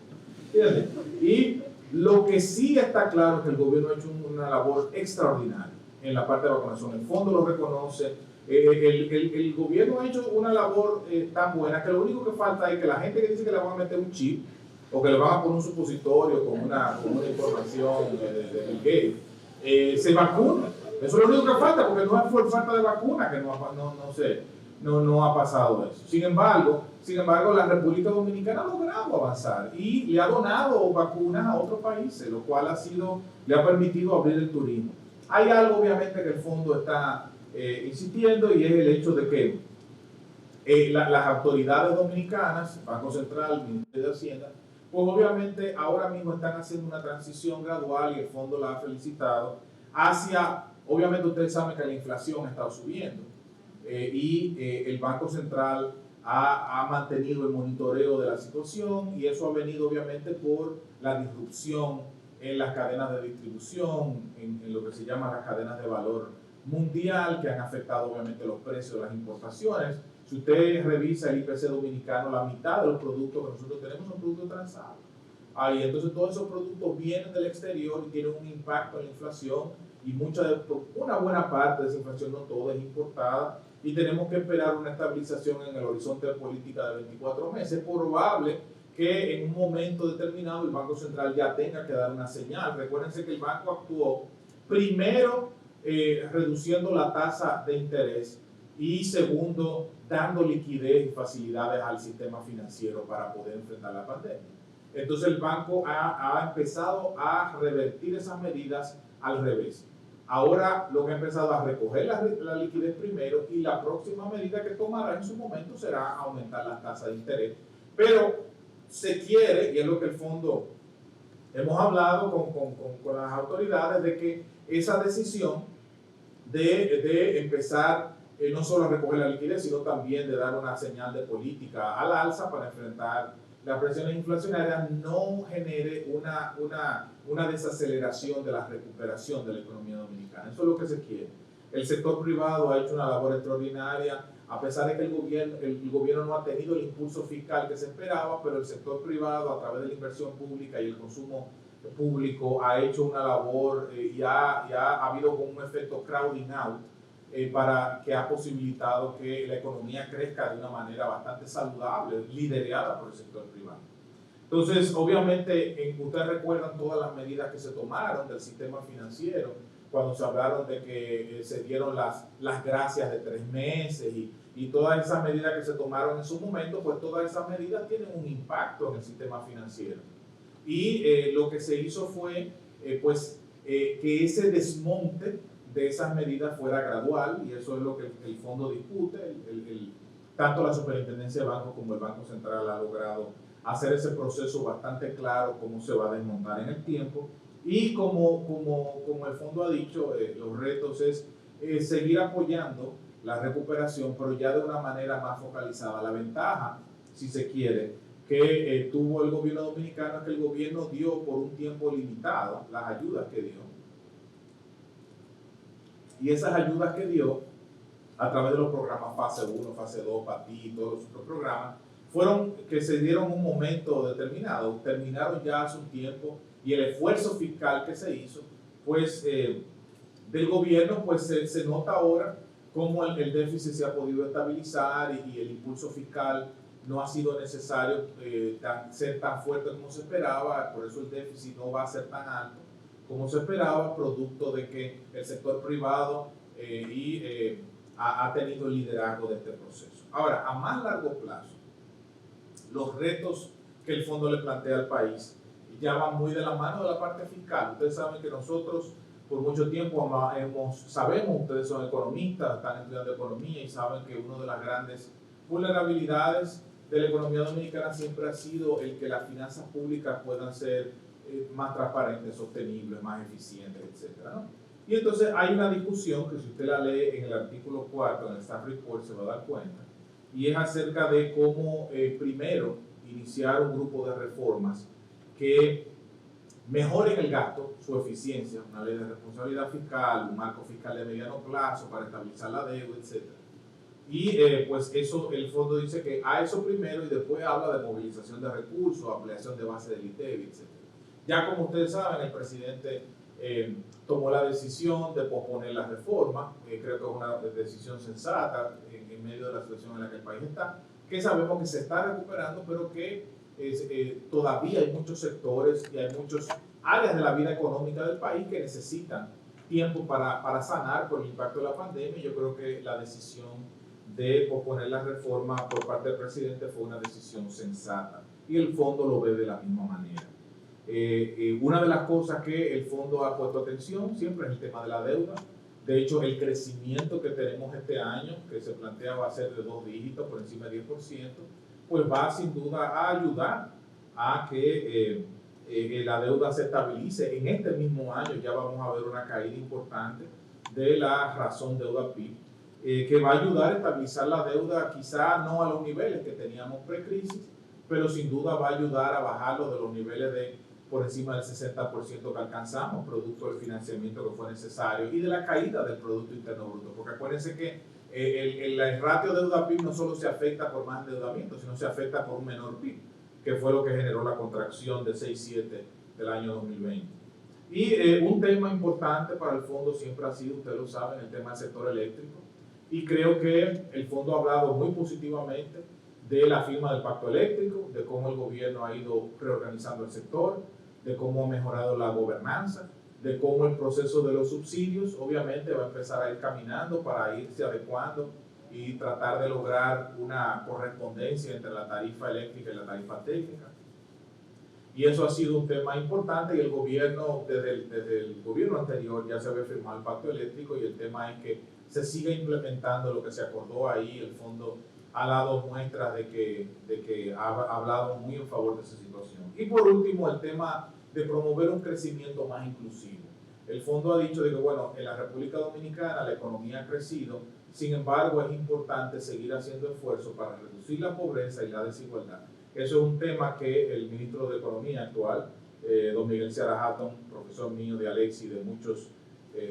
Speaker 2: ¿entiendes? Y lo que sí está claro es que el gobierno ha hecho una labor extraordinaria en la parte de vacunación. El fondo lo reconoce. El gobierno ha hecho una labor tan buena que lo único que falta es que la gente que dice que le van a meter un chip o que le van a poner un supositorio con una información de Bill Gates, se vacuna. Eso es lo único que falta, porque no es por falta de vacuna que no ha pasado eso. Sin embargo, la República Dominicana ha logrado avanzar y le ha donado vacunas a otros países, lo cual le ha permitido abrir el turismo. Hay algo obviamente que el fondo está insistiendo, y es el hecho de que las autoridades dominicanas, Banco Central, Ministerio de Hacienda, pues obviamente ahora mismo están haciendo una transición gradual, y el fondo la ha felicitado, hacia, obviamente ustedes saben que la inflación ha estado subiendo, y el Banco Central ha mantenido el monitoreo de la situación, y eso ha venido obviamente por la disrupción en las cadenas de distribución, en lo que se llama las cadenas de valor mundial, que han afectado obviamente los precios de las importaciones. Si usted revisa el IPC dominicano, la mitad de los productos que nosotros tenemos son productos transados. Y entonces todos esos productos vienen del exterior y tienen un impacto en la inflación, y una buena parte de esa inflación, no toda, es importada, y tenemos que esperar una estabilización en el horizonte de política de 24 meses. Es probable que en un momento determinado el Banco Central ya tenga que dar una señal. Recuérdense que el banco actuó primero reduciendo la tasa de interés
Speaker 3: y segundo, dando liquidez y facilidades al sistema financiero para poder enfrentar la pandemia. Entonces el banco ha empezado a revertir esas medidas al revés. Ahora lo que ha empezado a recoger la liquidez primero, y la próxima medida que tomará en su momento será aumentar las tasas de interés. Pero se quiere, y es lo que el fondo hemos hablado con las autoridades, de que esa decisión de empezar no solo a recoger la liquidez, sino también de dar una señal de política al alza para enfrentar las presiones inflacionarias, no genere una desaceleración de la recuperación de la economía dominicana. Eso es lo que se quiere. El sector privado ha hecho una labor extraordinaria, a pesar de que el gobierno no ha tenido el impulso fiscal que se esperaba, pero el sector privado, a través de la inversión pública y el consumo público, ha hecho una labor y ha habido un efecto crowding out para que ha posibilitado que la economía crezca de una manera bastante saludable, liderada por el sector privado. Entonces, obviamente, ustedes recuerdan todas las medidas que se tomaron del sistema financiero, cuando se hablaron de que se dieron las gracias de 3 meses y todas esas medidas que se tomaron en su momento, pues todas esas medidas tienen un impacto en el sistema financiero. Y lo que se hizo fue que ese desmonte de esas medidas fuera gradual, y eso es lo que el fondo discute. Tanto la Superintendencia de Bancos como el Banco Central ha logrado hacer ese proceso bastante claro, cómo se va a desmontar en el tiempo. Y como el fondo ha dicho, los retos es seguir apoyando la recuperación, pero ya de una manera más focalizada. La ventaja, si se quiere, que tuvo el gobierno dominicano es que el gobierno dio por un tiempo limitado las ayudas que dio. Y esas ayudas que dio, a través de los programas fase 1, fase 2, PATI y todos los otros programas, fueron que se dieron en un momento determinado, terminaron ya hace un tiempo, y el esfuerzo fiscal que se hizo, pues del gobierno, pues se nota ahora cómo el déficit se ha podido estabilizar y el impulso fiscal no ha sido necesario ser tan fuerte como se esperaba. Por eso el déficit no va a ser tan alto como se esperaba, producto de que el sector privado ha tenido el liderazgo de este proceso. Ahora, a más largo plazo, los retos que el fondo le plantea al país ya van muy de la mano de la parte fiscal. Ustedes saben que nosotros por mucho tiempo sabemos, ustedes son economistas, están estudiando economía y saben que una de las grandes vulnerabilidades de la economía dominicana siempre ha sido el que las finanzas públicas puedan ser más transparentes, sostenibles, más eficientes, etc., ¿no? Y entonces hay una discusión que, si usted la lee en el artículo 4, en el Staff Report, se va a dar cuenta, y es acerca de cómo primero iniciar un grupo de reformas que mejoren el gasto, su eficiencia, una ley de responsabilidad fiscal, un marco fiscal de mediano plazo para estabilizar la deuda, etc. Y pues eso, el fondo dice que a eso primero, y después habla de movilización de recursos, ampliación de base del ITEVI, etc. Ya como ustedes saben, el presidente tomó la decisión de posponer la reforma. Creo que es una decisión sensata en medio de la situación en la que el país está, que sabemos que se está recuperando, pero que todavía hay muchos sectores y hay muchas áreas de la vida económica del país que necesitan tiempo para sanar por el impacto de la pandemia. Yo creo que la decisión de posponer la reforma por parte del presidente fue una decisión sensata, y el fondo lo ve de la misma manera. Una de las cosas que el fondo ha puesto atención siempre es el tema de la deuda. De hecho, el crecimiento que tenemos este año, que se plantea va a ser de 2 dígitos, por encima del 10%, pues va sin duda a ayudar a que la deuda se estabilice. En este mismo año ya vamos a ver una caída importante de la razón deuda-PIB, que va a ayudar a estabilizar la deuda, quizá no a los niveles que teníamos pre-crisis, pero sin duda va a ayudar a bajarlo de los niveles de por encima del 60% que alcanzamos, producto del financiamiento que fue necesario y de la caída del Producto Interno Bruto. Porque acuérdense que el ratio deuda-PIB no solo se afecta por más endeudamiento, sino se afecta por un menor PIB, que fue lo que generó la contracción de 6,7 del año 2020. Y un tema importante para el fondo siempre ha sido, ustedes lo saben, el tema del sector eléctrico. Y creo que el fondo ha hablado muy positivamente de la firma del pacto eléctrico, de cómo el gobierno ha ido reorganizando el sector, de cómo ha mejorado la gobernanza, de cómo el proceso de los subsidios obviamente va a empezar a ir caminando para irse adecuando y tratar de lograr una correspondencia entre la tarifa eléctrica y la tarifa técnica. Y eso ha sido un tema importante y el gobierno, desde el gobierno anterior ya se había firmado el pacto eléctrico y el tema es que se siga implementando lo que se acordó ahí. El fondo ha dado muestras de que ha hablado muy en favor de esa situación. Y por último, el tema de promover un crecimiento más inclusivo. El fondo ha dicho de que, bueno, en la República Dominicana la economía ha crecido, sin embargo es importante seguir haciendo esfuerzos para reducir la pobreza y la desigualdad. Eso es un tema que el ministro de Economía actual, don Miguel Seara Hatton, profesor mío de Alexi y de muchos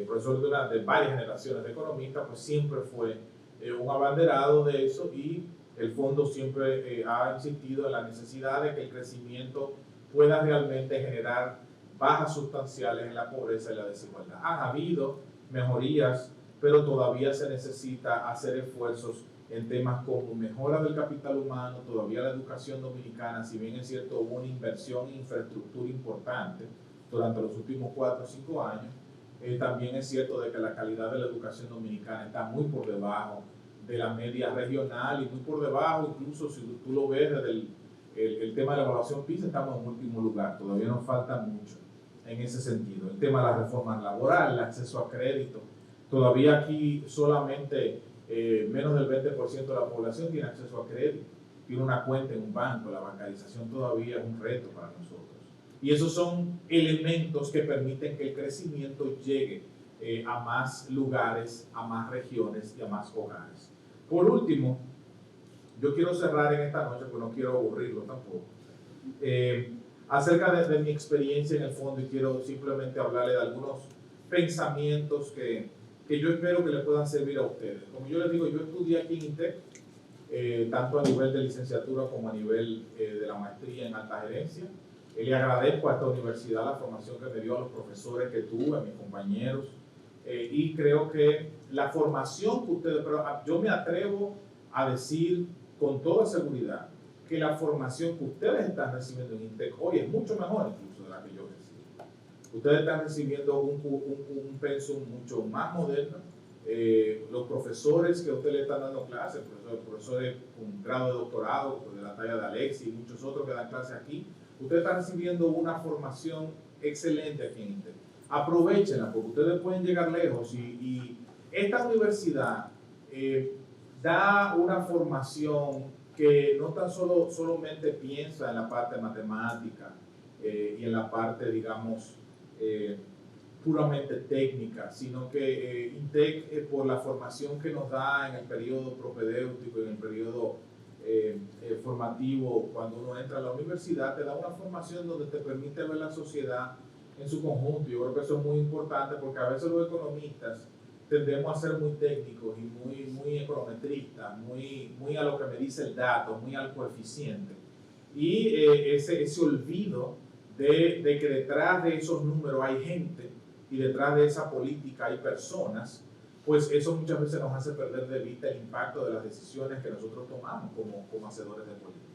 Speaker 3: profesores de varias generaciones de economistas, pues siempre fue un abanderado de eso y el fondo siempre ha insistido en la necesidad de que el crecimiento pueda realmente generar bajas sustanciales en la pobreza y la desigualdad. Han habido mejorías, pero todavía se necesita hacer esfuerzos en temas como mejora del capital humano. Todavía la educación dominicana, si bien es cierto hubo una inversión en infraestructura importante durante los últimos 4 o 5 años, también es cierto de que la calidad de la educación dominicana está muy por debajo de la media regional y muy por debajo, incluso si tú lo ves desde el tema de la evaluación PISA, estamos en último lugar, todavía nos falta mucho en ese sentido. El tema de la reforma laboral, el acceso a crédito, todavía aquí solamente menos del 20% de la población tiene acceso a crédito, tiene una cuenta en un banco. La bancarización todavía es un reto para nosotros. Y esos son elementos que permiten que el crecimiento llegue a más lugares, a más regiones y a más hogares. Por último, yo quiero cerrar en esta noche, porque no quiero aburrirlo tampoco, acerca de mi experiencia en el fondo, y quiero simplemente hablarle de algunos pensamientos que yo espero que le puedan servir a ustedes. Como yo les digo, yo estudié aquí en INTEC, tanto a nivel de licenciatura como a nivel de la maestría en alta gerencia. Le agradezco a esta universidad la formación que me dio, a los profesores que tuve, a mis compañeros, y creo que la formación que ustedes, pero yo me atrevo a decir con toda seguridad que la formación que ustedes están recibiendo en INTEC hoy es mucho mejor incluso de la que yo recibí. Ustedes están recibiendo un pensum mucho más moderno. Los profesores que ustedes le están dando clases, profesores con grado de doctorado, de la talla de Alexi y muchos otros que dan clases aquí, ustedes están recibiendo una formación excelente aquí en INTEC. Aprovechenla porque ustedes pueden llegar lejos y esta universidad da una formación que no tan solamente piensa en la parte matemática y en la parte, digamos, puramente técnica, sino que INTEC, por la formación que nos da en el periodo propedéutico, en el periodo formativo, cuando uno entra a la universidad, te da una formación donde te permite ver la sociedad en su conjunto. Yo creo que eso es muy importante porque a veces los economistas tendemos a ser muy técnicos y muy econometristas, muy a lo que me dice el dato, muy al coeficiente. Y ese olvido de que detrás de esos números hay gente y detrás de esa política hay personas, pues eso muchas veces nos hace perder de vista el impacto de las decisiones que nosotros tomamos como hacedores de política.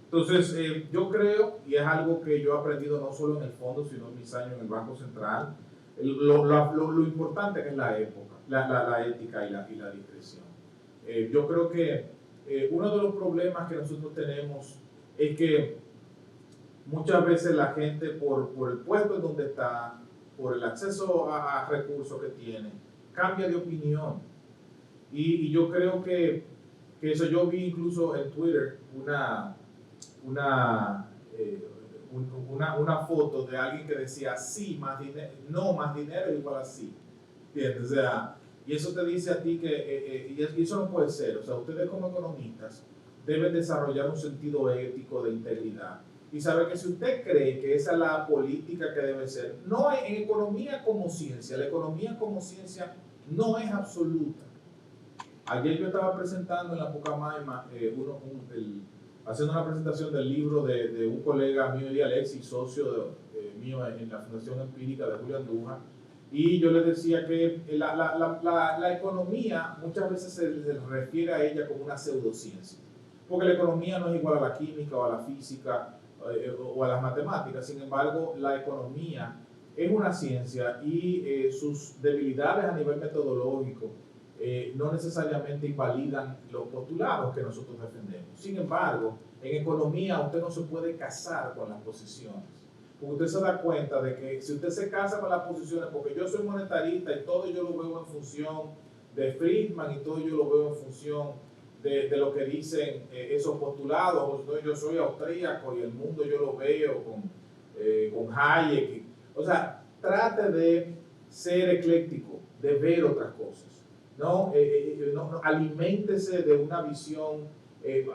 Speaker 3: Entonces, yo creo, y es algo que yo he aprendido no solo en el fondo, sino en mis años en el Banco Central, lo importante que es la ética y la discreción. Yo creo que uno de los problemas que nosotros tenemos es que muchas veces la gente por el puesto en donde está, por el acceso a recursos que tiene, cambia de opinión. Y yo creo que eso, yo vi incluso en Twitter una foto de alguien que decía sí más dinero, no más dinero igual a sí. ¿Entiendes? O sea, y eso te dice a ti que y eso no puede ser. O sea, ustedes como economistas deben desarrollar un sentido ético de integridad y saber que si usted cree que esa es la política que debe ser, no hay, en economía como ciencia, la economía como ciencia no es absoluta. Ayer yo estaba presentando en la Pucamaima haciendo una presentación del libro de un colega mío y Alexis, socio mío en la Fundación Empírica de Julio Andújar, y yo les decía que la economía muchas veces se refiere a ella como una pseudociencia, porque la economía no es igual a la química o a la física o a las matemáticas. Sin embargo, la economía es una ciencia y sus debilidades a nivel metodológico no necesariamente invalidan los postulados que nosotros defendemos. Sin embargo, en economía usted no se puede casar con las posiciones, porque usted se da cuenta de que si usted se casa con las posiciones, porque yo soy monetarista y todo yo lo veo en función de Friedman y todo yo lo veo en función de lo que dicen esos postulados, o yo soy austríaco y el mundo yo lo veo con Hayek. O sea, trate de ser ecléctico, de ver otras cosas, ¿no? Aliméntese de una visión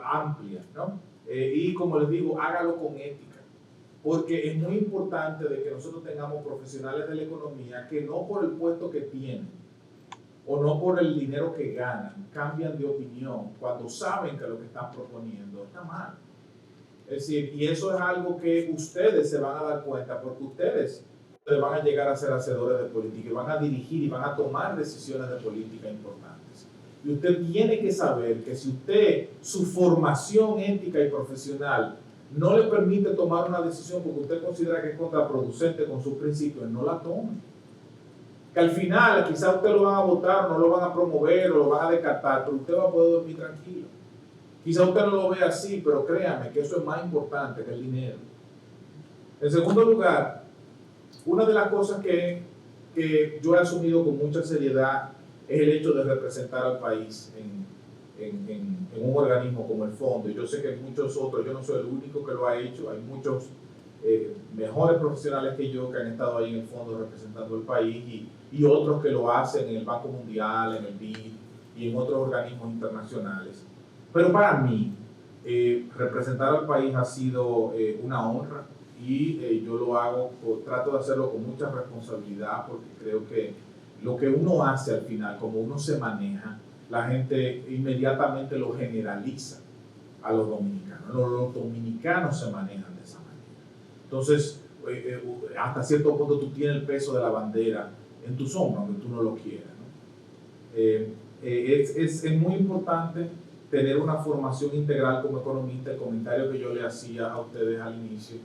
Speaker 3: amplia, ¿no? Y como les digo, hágalo con ética, porque es muy importante de que nosotros tengamos profesionales de la economía que no por el puesto que tienen o no por el dinero que ganan, cambian de opinión cuando saben que lo que están proponiendo está mal. Es decir, y eso es algo que ustedes se van a dar cuenta, porque ustedes van a llegar a ser hacedores de política y van a dirigir y van a tomar decisiones de política importantes. Y usted tiene que saber que si usted, su formación ética y profesional no le permite tomar una decisión porque usted considera que es contraproducente con sus principios, no la tome. Que al final quizás usted lo van a votar, o no lo van a promover o lo van a descartar, pero usted va a poder dormir tranquilo. Quizás usted no lo ve así, pero créame que eso es más importante que el dinero. En segundo lugar, una de las cosas que yo he asumido con mucha seriedad es el hecho de representar al país en un organismo como el Fondo. Y yo sé que muchos otros, yo no soy el único que lo ha hecho, hay muchos mejores profesionales que yo que han estado ahí en el Fondo representando el país y otros que lo hacen en el Banco Mundial, en el BID y en otros organismos internacionales. Pero para mí, representar al país ha sido una honra y yo lo hago, trato de hacerlo con mucha responsabilidad porque creo que lo que uno hace al final, como uno se maneja, la gente inmediatamente lo generaliza a los dominicanos. Los dominicanos se manejan de esa manera. Entonces, hasta cierto punto tú tienes el peso de la bandera en tus hombros, aunque tú no lo quieras, ¿no? Es muy importante tener una formación integral como economista. El comentario que yo le hacía a ustedes al inicio,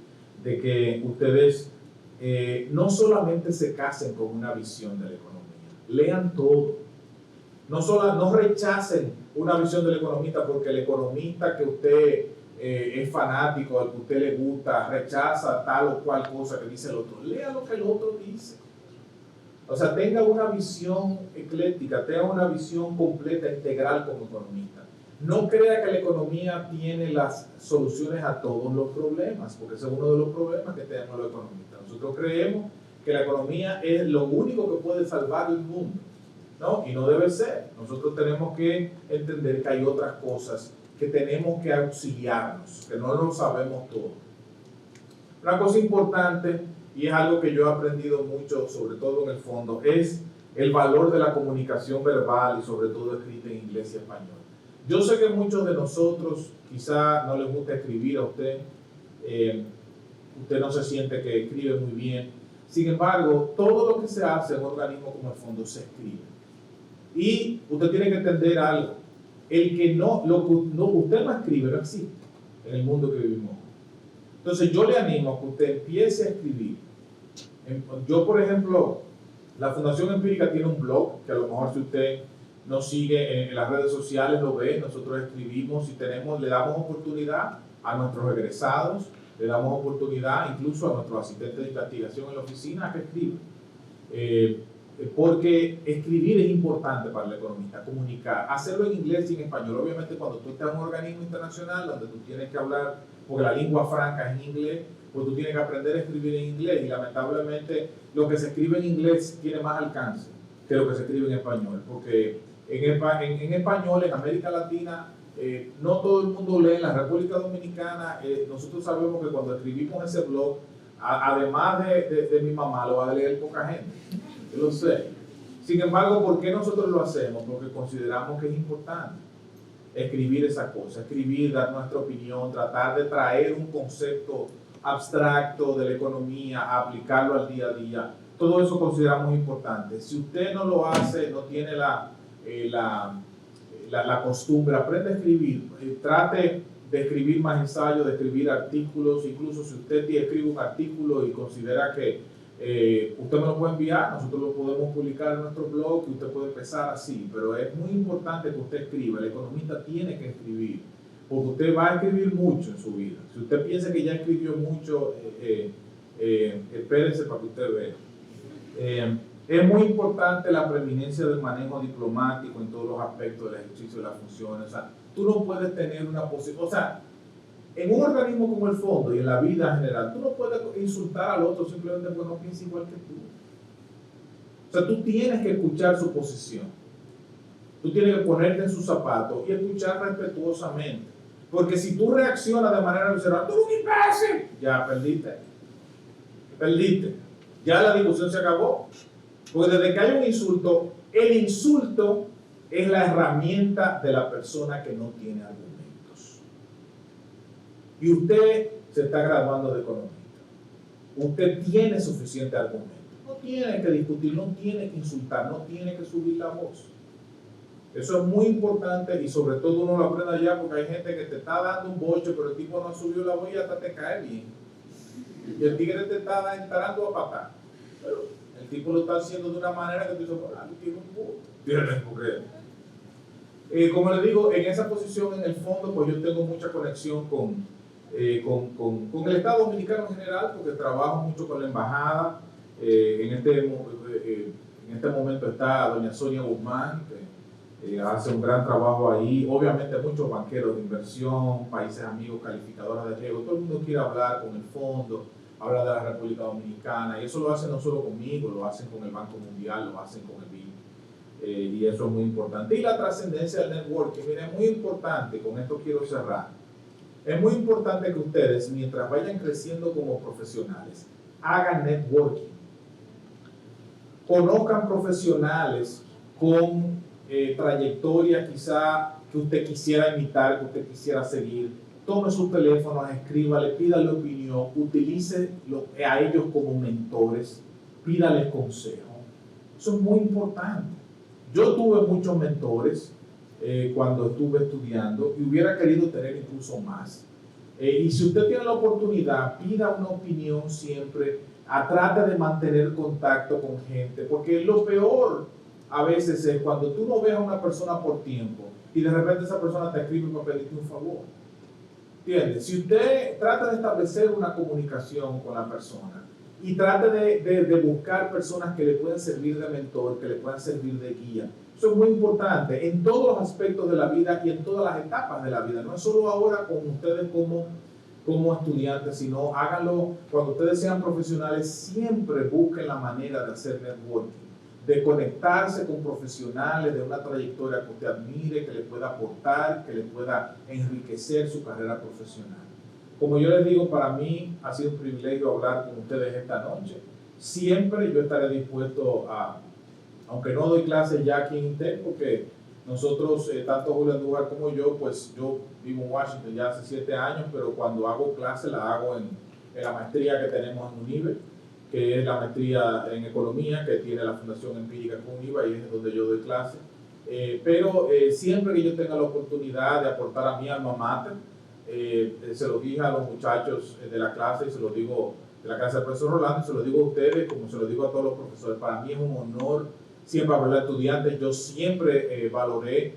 Speaker 3: de que ustedes no solamente se casen con una visión de la economía, lean todo. No rechacen una visión del economista porque el economista que usted es fanático, al que usted le gusta, rechaza tal o cual cosa que dice el otro. Lea lo que el otro dice. O sea, tenga una visión ecléctica, tenga una visión completa, integral como economista. No crea que la economía tiene las soluciones a todos los problemas, porque ese es uno de los problemas que tenemos los economistas. Nosotros creemos que la economía es lo único que puede salvar el mundo, ¿no? Y no debe ser. Nosotros tenemos que entender que hay otras cosas que tenemos que auxiliarnos, que no lo sabemos todo. Una cosa importante, y es algo que yo he aprendido mucho, sobre todo en el Fondo, es el valor de la comunicación verbal y sobre todo escrita en inglés y español. Yo sé que muchos de nosotros quizá no les gusta escribir a usted, usted no se siente que escribe muy bien. Sin embargo, todo lo que se hace en un organismo como el Fondo se escribe. Y usted tiene que entender algo. El que usted no escribe no existe en el mundo que vivimos. Entonces yo le animo a que usted empiece a escribir. Yo, por ejemplo, la Fundación Empírica tiene un blog que a lo mejor si usted nos sigue en las redes sociales lo ve. Nosotros escribimos y le damos oportunidad a nuestros egresados, le damos oportunidad incluso a nuestros asistentes de investigación en la oficina a que escriban. Porque escribir es importante para el economista, comunicar, hacerlo en inglés y en español. Obviamente cuando tú estás en un organismo internacional donde tú tienes que hablar, porque la lengua franca es en inglés, pues tú tienes que aprender a escribir en inglés y lamentablemente lo que se escribe en inglés tiene más alcance que lo que se escribe en español, porque en español, en América Latina, no todo el mundo lee. En la República Dominicana, nosotros sabemos que cuando escribimos ese blog, además de mi mamá, lo va a leer poca gente. Yo lo sé. Sin embargo, ¿por qué nosotros lo hacemos? Porque consideramos que es importante escribir esa cosa, escribir, dar nuestra opinión, tratar de traer un concepto abstracto de la economía, aplicarlo al día a día. Todo eso consideramos importante. Si usted no lo hace, no tiene la costumbre, aprende a escribir, trate de escribir más ensayos, de escribir artículos. Incluso si usted escribe un artículo y considera que Usted me lo puede enviar, nosotros lo podemos publicar en nuestro blog y usted puede empezar así, pero es muy importante que usted escriba. El economista tiene que escribir, porque usted va a escribir mucho en su vida. Si usted piensa que ya escribió mucho, espérese para que usted vea. Es muy importante la preeminencia del manejo diplomático en todos los aspectos del ejercicio de las funciones. O sea, tú no puedes tener una posición, o sea, en un organismo como el fondo y en la vida en general, tú no puedes insultar al otro simplemente porque no piensa igual que tú. O sea, tú tienes que escuchar su posición. Tú tienes que ponerte en sus zapatos y escuchar respetuosamente. Porque si tú reaccionas de manera visceral, tú eres un imbécil, ya perdiste. Perdiste. Ya la discusión se acabó. Porque desde que hay un insulto, el insulto es la herramienta de la persona que no tiene argumentos. Y usted se está graduando de economista. Usted tiene suficiente argumento. No tiene que discutir, no tiene que insultar, no tiene que subir la voz. Eso es muy importante y sobre todo uno lo aprende allá porque hay gente que te está dando un boche, pero el tipo no ha subido la voz y hasta te cae bien. Y el tigre te está entrando a patar. Pero el tipo lo está haciendo de una manera que tú dices, bueno, tiene un puto. Tienes que como les digo, en esa posición en el fondo, pues yo tengo mucha conexión con el Estado Dominicano en general, porque trabajo mucho con la embajada. En este momento está doña Sonia Guzmán, que hace un gran trabajo ahí. Obviamente muchos banqueros de inversión, países amigos, calificadoras de riesgo, todo el mundo quiere hablar con el fondo, habla de la República Dominicana, y eso lo hacen no solo conmigo, lo hacen con el Banco Mundial, lo hacen con el BID, y eso es muy importante. Y la trascendencia del networking, mira, es muy importante, con esto quiero cerrar, es muy importante que ustedes, mientras vayan creciendo como profesionales, hagan networking, conozcan profesionales con trayectoria quizá que usted quisiera imitar, que usted quisiera seguir. Tome sus teléfonos, escríbale, pídale opinión, utilice a ellos como mentores, pídale consejo. Eso es muy importante. Yo tuve muchos mentores cuando estuve estudiando y hubiera querido tener incluso más. Y si usted tiene la oportunidad, pida una opinión siempre, trate de mantener contacto con gente, porque lo peor a veces es cuando tú no ves a una persona por tiempo y de repente esa persona te escribe para pedirte un favor. ¿Entiendes? Si usted trata de establecer una comunicación con la persona y trate de buscar personas que le puedan servir de mentor, que le puedan servir de guía, eso es muy importante en todos los aspectos de la vida y en todas las etapas de la vida. No es solo ahora con ustedes como estudiantes, sino háganlo cuando ustedes sean profesionales. Siempre busquen la manera de hacer networking, de conectarse con profesionales de una trayectoria que usted admire, que le pueda aportar, que le pueda enriquecer su carrera profesional. Como yo les digo, para mí ha sido un privilegio hablar con ustedes esta noche. Siempre yo estaré dispuesto aunque no doy clases ya aquí en INTEC, porque nosotros, tanto Julio Andújar como yo, pues yo vivo en Washington ya hace 7 años, pero cuando hago clases la hago en la maestría que tenemos en UNIBE, que es la maestría en economía que tiene la Fundación Empírica con UNIVA, y es donde yo doy clases. Pero siempre que yo tenga la oportunidad de aportar a mi alma mater, se lo dije a los muchachos de la clase y se lo digo de la clase del profesor Rolando, y se lo digo a ustedes como se lo digo a todos los profesores. Para mí es un honor siempre hablar de estudiantes. Yo siempre valoré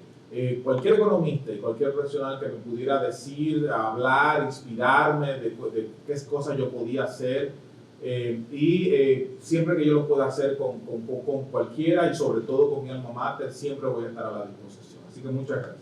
Speaker 3: cualquier economista y cualquier profesional que me pudiera decir, hablar, inspirarme de qué cosas yo podía hacer. Siempre que yo lo pueda hacer con cualquiera y sobre todo con mi alma mater, siempre voy a estar a la disposición. Así que muchas gracias.